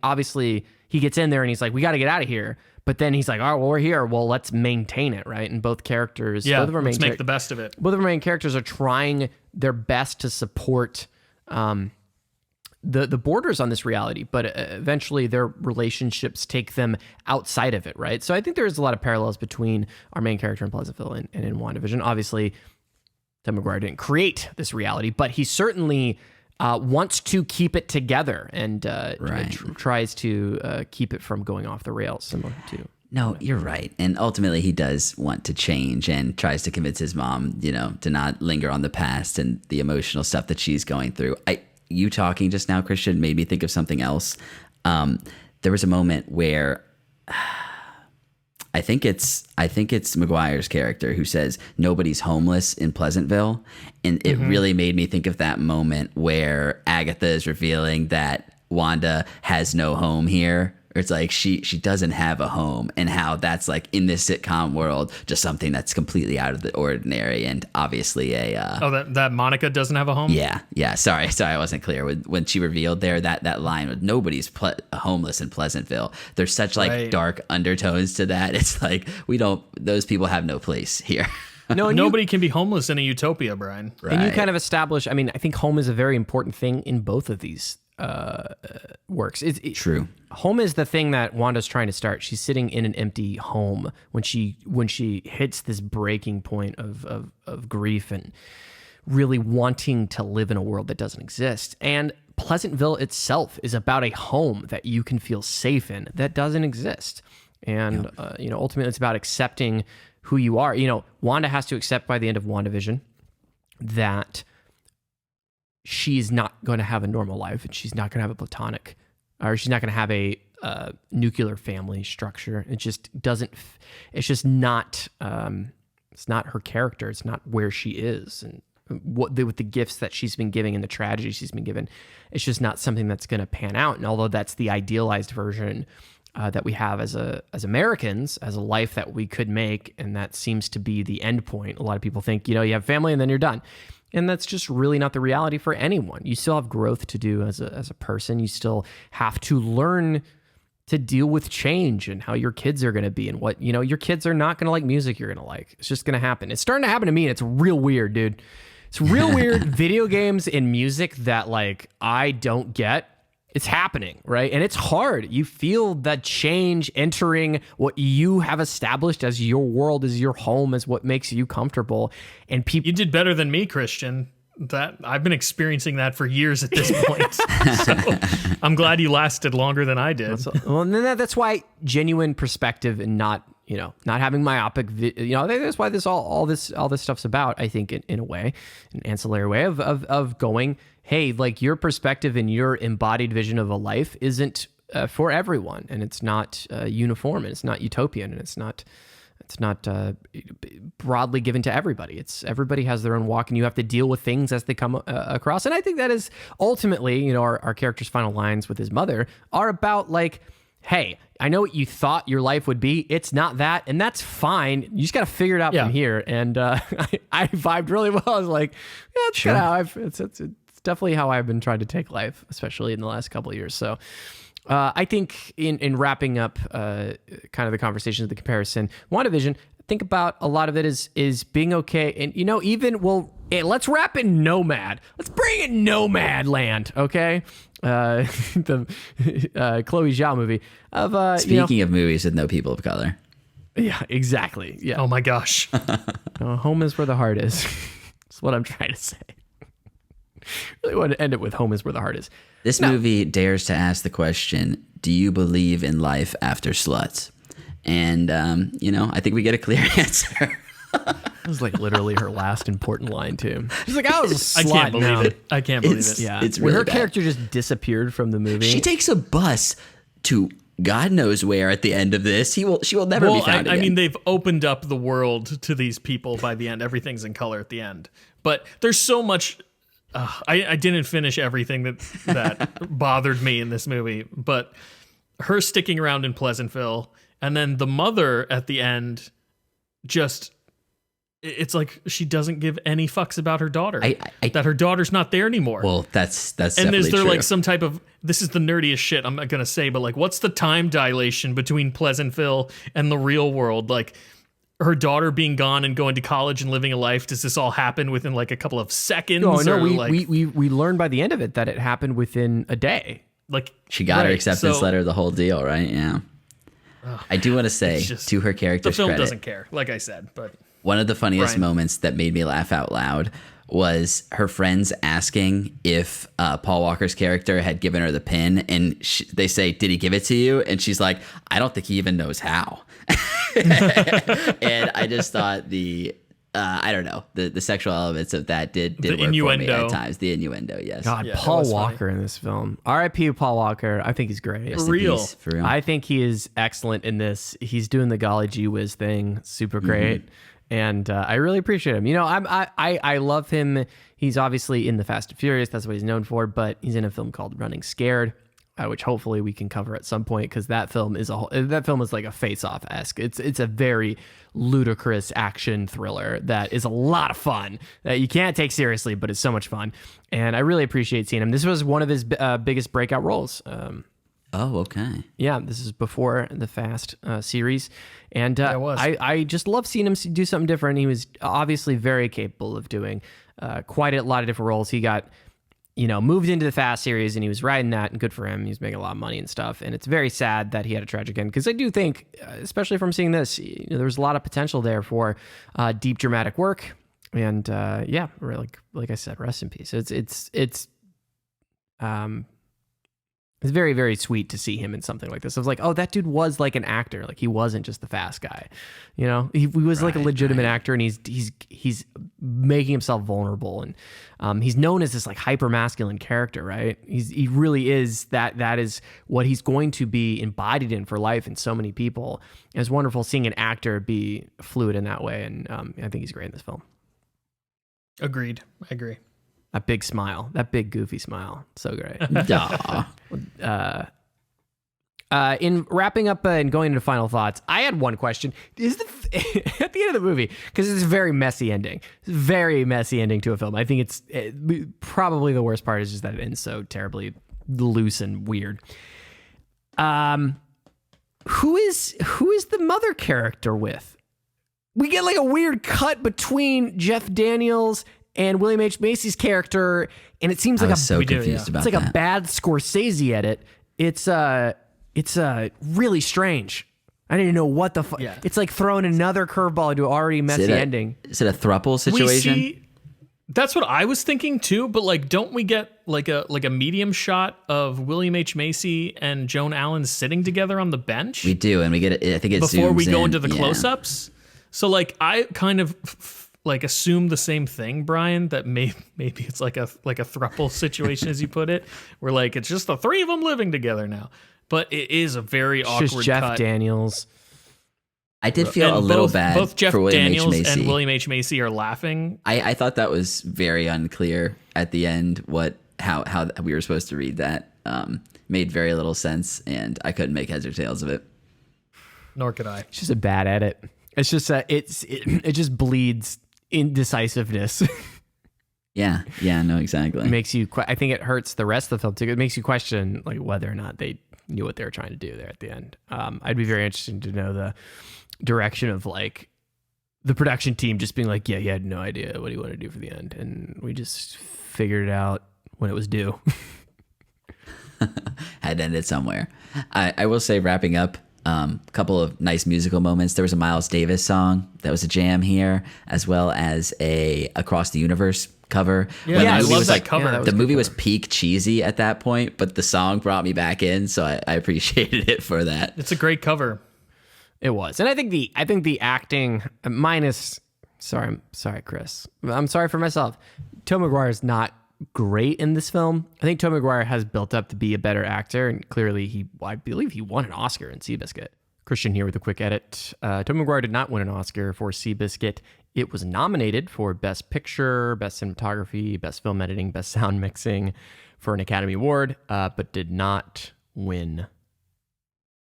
obviously he gets in there and he's like, we got to get out of here. But then he's like, all right, well, we're here. Well, let's maintain it, right? And both characters, both of our let's make the best of it. Both of our main characters are trying their best to support the borders on this reality, but eventually their relationships take them outside of it, right? So I think there's a lot of parallels between our main character in Pleasantville and in WandaVision. Obviously, Maguire didn't create this reality, but he certainly wants to keep it together and tries to keep it from going off the rails, similar to. No, you're right. And ultimately, he does want to change and tries to convince his mom, to not linger on the past and the emotional stuff that she's going through. You talking just now, Christian, made me think of something else. There was a moment where I think it's Maguire's character who says nobody's homeless in Pleasantville, and it really made me think of that moment where Agatha is revealing that Wanda has no home here. Or it's like she doesn't have a home, and how that's like in this sitcom world just something that's completely out of the ordinary, and obviously that Monica doesn't have a home. Yeah. Sorry, I wasn't clear when she revealed there that line with nobody's homeless in Pleasantville. There's such dark undertones to that. It's like those people have no place here. No, nobody can be homeless in a utopia, Brian. Right. And you kind of establish. I mean, I think home is a very important thing in both of these works. True. Home is the thing that Wanda's trying to start. She's sitting in an empty home when she hits this breaking point of grief and really wanting to live in a world that doesn't exist. And Pleasantville itself is about a home that you can feel safe in that doesn't exist. And ultimately, it's about accepting who you are. Wanda has to accept by the end of WandaVision that she's not going to have a normal life, and she's not going to have a platonic, or she's not going to have a nuclear family structure. It just doesn't. It's just not. It's not her character. It's not where she is, and with the gifts that she's been giving and the tragedy she's been given, it's just not something that's going to pan out. And although that's the idealized version that we have as Americans, as a life that we could make, and that seems to be the end point. A lot of people think, you have family and then you're done. And that's just really not the reality for anyone. You still have growth to do as a person. You still have to learn to deal with change and how your kids are going to be, and what, your kids are not going to like music you're going to like. It's just going to happen. It's starting to happen to me, and it's real weird, dude. It's real weird. Video games and music that I don't get. It's happening, right? And it's hard. You feel that change entering what you have established as your world, as your home, as what makes you comfortable. And people, you did better than me, Christian. That I've been experiencing that for years at this point. So I'm glad you lasted longer than I did. That's why genuine perspective and not having myopic. That's why all this stuff's about. I think in a way, an ancillary way of going, hey, your perspective and your embodied vision of a life isn't for everyone, and it's not uniform, and it's not utopian, and it's not broadly given to everybody. Everybody has their own walk, and you have to deal with things as they come across. And I think that is ultimately, our character's final lines with his mother are about hey, I know what you thought your life would be. It's not that, and that's fine. You just got to figure it out from here. And I vibed really well. I was like, yeah, that's kind of how it's definitely how I've been trying to take life, especially in the last couple of years. So I think in wrapping up kind of the conversation of the comparison, WandaVision, think about a lot of it is being okay. And, let's wrap in Nomad. Let's bring in Nomad Land, okay? The Chloe Zhao movie. Speaking of movies with no people of color. Yeah, exactly. Yeah. Oh, my gosh. Home is where the heart is. That's what I'm trying to say. Really want to end it with home is where the heart is. This movie dares to ask the question, do you believe in life after sluts? And, I think we get a clear answer. That was literally her last important line, too. She's like, I was a slut. I can't believe it. I can't believe it. Yeah. It's when really her bad. character just disappeared from the movie. She takes a bus to God knows where at the end of this. She will never be found again. I mean, they've opened up the world to these people by the end. Everything's in color at the end. But there's so much... I didn't finish everything that bothered me in this movie, but her sticking around in Pleasantville, and then the mother at the end, it's like she doesn't give any fucks about her daughter. That her daughter's not there anymore. Well, that's and definitely is there true. some type of, this is the nerdiest shit I'm not gonna say, but what's the time dilation between Pleasantville and the real world? Her daughter being gone and going to college and living a life, does this all happen within a couple of seconds? No, we learned by the end of it that it happened within a day. She got her acceptance letter, the whole deal, right? Yeah. I do want to say, to her character's the film credit, doesn't care, like I said, but One of the funniest Brian. moments that made me laugh out loud was her friends asking if Paul Walker's character had given her the pin, and they say, "Did he give it to you?" And she's like, "I don't think he even knows how." And I just thought I don't know, the sexual elements of that did The work for me innuendo. at times. The innuendo, yes. God, Yeah, that Paul was Walker in this film. R.I.P. Paul Walker. I think he's great. Rest in real. peace, for real. I think he is excellent in this. He's doing the golly gee whiz thing, super great, and I really appreciate him. You know, I love him. He's obviously in the Fast and Furious. That's what he's known for. But he's in a film called Running Scared, which hopefully we can cover at some point, because that film is like a face-off-esque. It's a very ludicrous action thriller that is a lot of fun that you can't take seriously, but it's so much fun. And I really appreciate seeing him. This was one of his biggest breakout roles. Oh, okay. Yeah, this is before the Fast series. And it was. I just love seeing him do something different. He was obviously very capable of doing quite a lot of different roles. He got, moved into the Fast series, and he was riding that, and good for him. He was making a lot of money and stuff. And it's very sad that he had a tragic end, because I do think, especially from seeing this, there was a lot of potential there for deep dramatic work. And yeah, like I said, rest in peace. It's very, very sweet to see him in something like this. I was like, oh, that dude was like an actor. Like, he wasn't just the Fast guy. He was like a legitimate actor, and he's making himself vulnerable, and he's known as this like hyper masculine character, right? He really is that. That is what he's going to be embodied in for life in so many people. And it's wonderful seeing an actor be fluid in that way, and I think he's great in this film. Agreed. I agree. That big smile, that big goofy smile, so great. Aw. In wrapping up and going into final thoughts, I had one question. At the end of the movie, because it's a very messy ending. It's a very messy ending to a film. I think probably the worst part is just that it ends so terribly loose and weird. Who is the mother character with? We get like a weird cut between Jeff Daniels and William H. Macy's character, and it seems like I was so confused about it's like that. a bad Scorsese edit. It's really strange. I didn't know what the fuck. Yeah. It's like throwing another curveball into an already messy ending. Is it a throuple situation? That's what I was thinking too, but like, don't we get like a medium shot of William H. Macy and Joan Allen sitting together on the bench? We do, and we get it. I think it before zooms we go in. into the Yeah. close-ups. So like, I kind of like assume the same thing, Brian, that maybe it's like a throuple situation, as you put it, where like it's just the three of them living together now. But it is a very It's awkward just Jeff cut. Daniels. I did feel And a little both, bad Both Jeff for William Daniels H. Macy. and William H. Macy are laughing. I thought that was very unclear at the end. How we were supposed to read that made very little sense, and I couldn't make heads or tails of it. Nor could I. It's just a bad edit. It's just it just bleeds indecisiveness. Yeah, no, exactly. It makes you. I think it hurts the rest of the film too. It makes you question like whether or not they knew what they were trying to do there at the end. I'd be very interested to know the direction of like the production team just being like, yeah, he had no idea what he wanted to do for the end, and we just figured it out when it was due. Had ended somewhere. I will say, wrapping up, a couple of nice musical moments. There was a Miles Davis song that was a jam here, as well as a Across the Universe cover. Yeah, When the I movie love was that like- cover. Yeah, that was The a good movie was cover. peak cheesy at that point, but the song brought me back in, so I appreciated it for that. It's a great cover. It was, and I think the acting minus. Sorry, Chris. I'm sorry for myself. Tobey Maguire is not great in this film. I think Tobey Maguire has built up to be a better actor, and clearly I believe he won an Oscar in Seabiscuit. Christian here with a quick edit. Tobey Maguire did not win an Oscar for Seabiscuit. It was nominated for Best Picture, Best Cinematography, Best Film Editing, Best Sound Mixing for an Academy Award, but did not win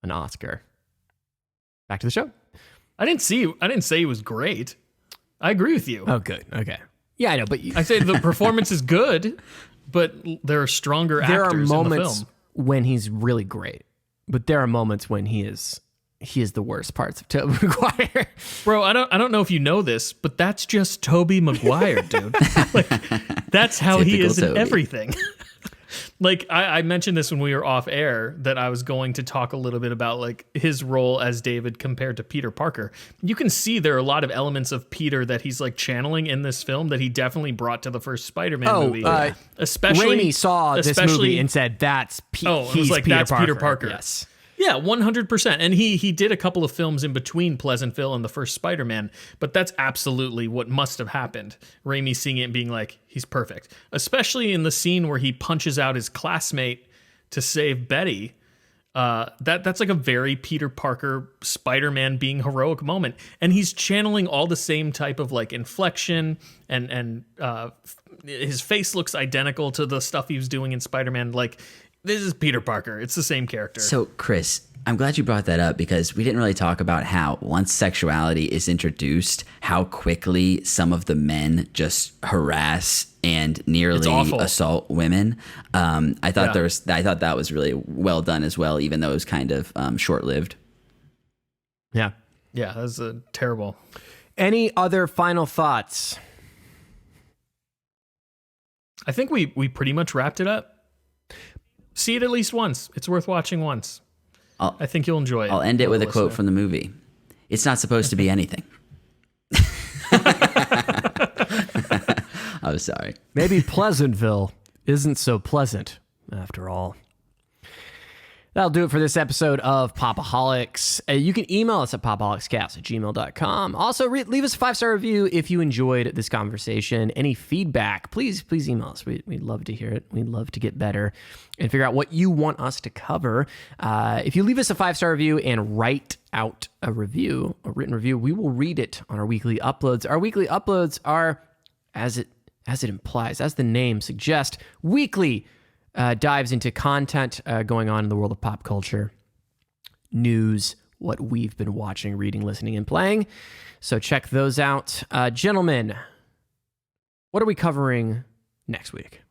an Oscar. Back to the show. I didn't say he was great. I agree with you. Oh, good. Okay. Yeah, I know, but I say the performance is good, but there are stronger there are actors in the moments film. when he's really great, but there are moments when he is the worst parts of Tobey Maguire. Bro, I don't know if you know this, but that's just Tobey Maguire, dude. Like, that's how he Typical is in Tobey. everything. Like I mentioned this when we were off air, that I was going to talk a little bit about like his role as David compared to Peter Parker. You can see there are a lot of elements of Peter that he's like channeling in this film that he definitely brought to the first Spider-Man movie. Especially Raimi saw this movie and said, "That's he's like, that's Peter Parker." Yes. Yeah, 100%. And he did a couple of films in between Pleasantville and the first Spider-Man, but that's absolutely what must have happened. Raimi seeing it and being like, he's perfect. Especially in the scene where he punches out his classmate to save Betty. That's like a very Peter Parker Spider-Man being heroic moment. And he's channeling all the same type of like inflection and his face looks identical to the stuff he was doing in Spider-Man. Like, this is Peter Parker. It's the same character. So, Chris, I'm glad you brought that up because we didn't really talk about how once sexuality is introduced, how quickly some of the men just harass and nearly assault women. I thought that was really well done as well, even though it was kind of short-lived. Yeah. Yeah, that was terrible. Any other final thoughts? I think we pretty much wrapped it up. See it at least once. It's worth watching once. I think you'll enjoy it. I'll end it with a quote from the movie. It's not supposed to be anything. I'm sorry. Maybe Pleasantville isn't so pleasant after all. That'll do it for this episode of Pop-O-Holics. You can email us at popholicscast@gmail.com. Also, leave us a 5-star review if you enjoyed this conversation. Any feedback, please email us. We'd love to hear it. We'd love to get better and figure out what you want us to cover. If you leave us a 5-star review and write out a written review, we will read it on our weekly uploads. Our weekly uploads are, as it implies, as the name suggests, weekly dives into content going on in the world of pop culture, news, what we've been watching, reading, listening, and playing. So check those out. Gentlemen, what are we covering next week?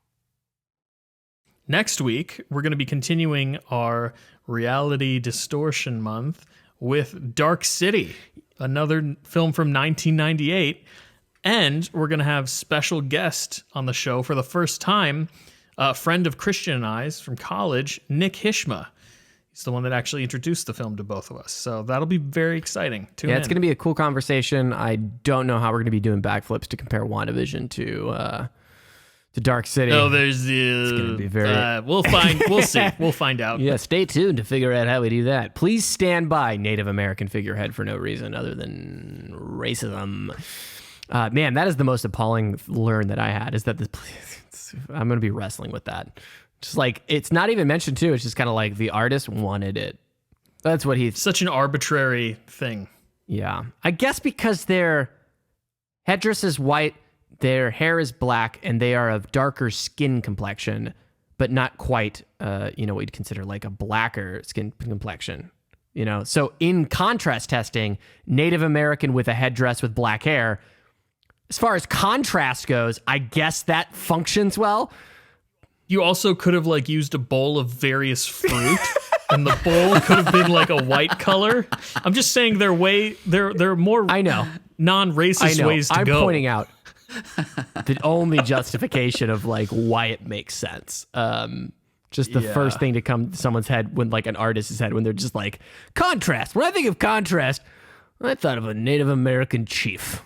Next week, we're going to be continuing our Reality Distortion Month with Dark City, another film from 1998. And we're going to have special guest on the show for the first time, a friend of Christian and I's from college, Nick Hishma. He's the one that actually introduced the film to both of us. So that'll be very exciting. Tune in. It's going to be a cool conversation. I don't know how we're going to be doing backflips to compare WandaVision to Dark City. Oh, there's it's going to be very... we'll see. We'll find out. Yeah, stay tuned to figure out how we do that. Please stand by Native American figurehead for no reason other than racism. Man, that is the most appalling learn that I had, is that I'm going to be wrestling with that. Just like, it's not even mentioned too. It's just kind of like the artist wanted it. That's what he's... Such an arbitrary thing. Yeah. I guess because their headdress is white, their hair is black, and they are of darker skin complexion, but not quite, what you'd consider like a blacker skin complexion. So in contrast testing, Native American with a headdress with black hair, as far as contrast goes, I guess that functions well. You also could have like used a bowl of various fruit, and the bowl could have been like a white color. I'm just saying there are more non-racist ways to go. I'm pointing out the only justification of like why it makes sense. Just the first thing to come to someone's head when like an artist's head when they're just like, contrast. When I think of contrast, I thought of a Native American chief.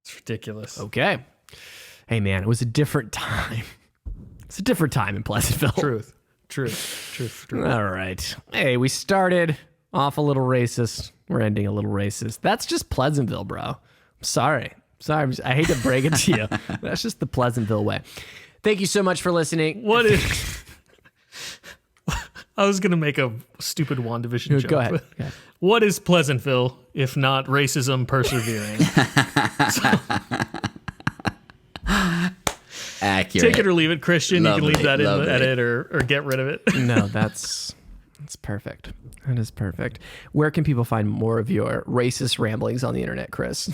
It's ridiculous. Okay. Hey, man, it was a different time. It's a different time in Pleasantville. Truth. All right. Hey, we started off a little racist. We're ending a little racist. That's just Pleasantville, bro. I'm sorry. I hate to break it to you. That's just the Pleasantville way. Thank you so much for listening. What is... I was going to make a stupid WandaVision joke. Go ahead. What is Pleasantville if not racism persevering? Accurate. Take it or leave it, Christian. Lovely, you can leave that in the lovely. edit or get rid of it. No, that's perfect. That is perfect. Where can people find more of your racist ramblings on the internet, Chris?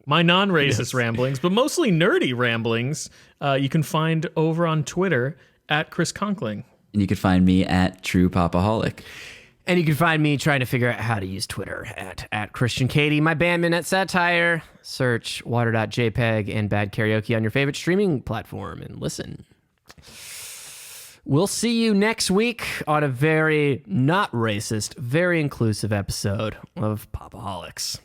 My non-racist ramblings, but mostly nerdy ramblings, you can find over on Twitter at Chris Conkling. And you can find me at True Pop-O-Holic. And you can find me trying to figure out how to use Twitter at Christian Katie. My bandman at Satire. Search water.jpg and Bad Karaoke on your favorite streaming platform and listen. We'll see you next week on a very not racist, very inclusive episode of Pop-O-Holics.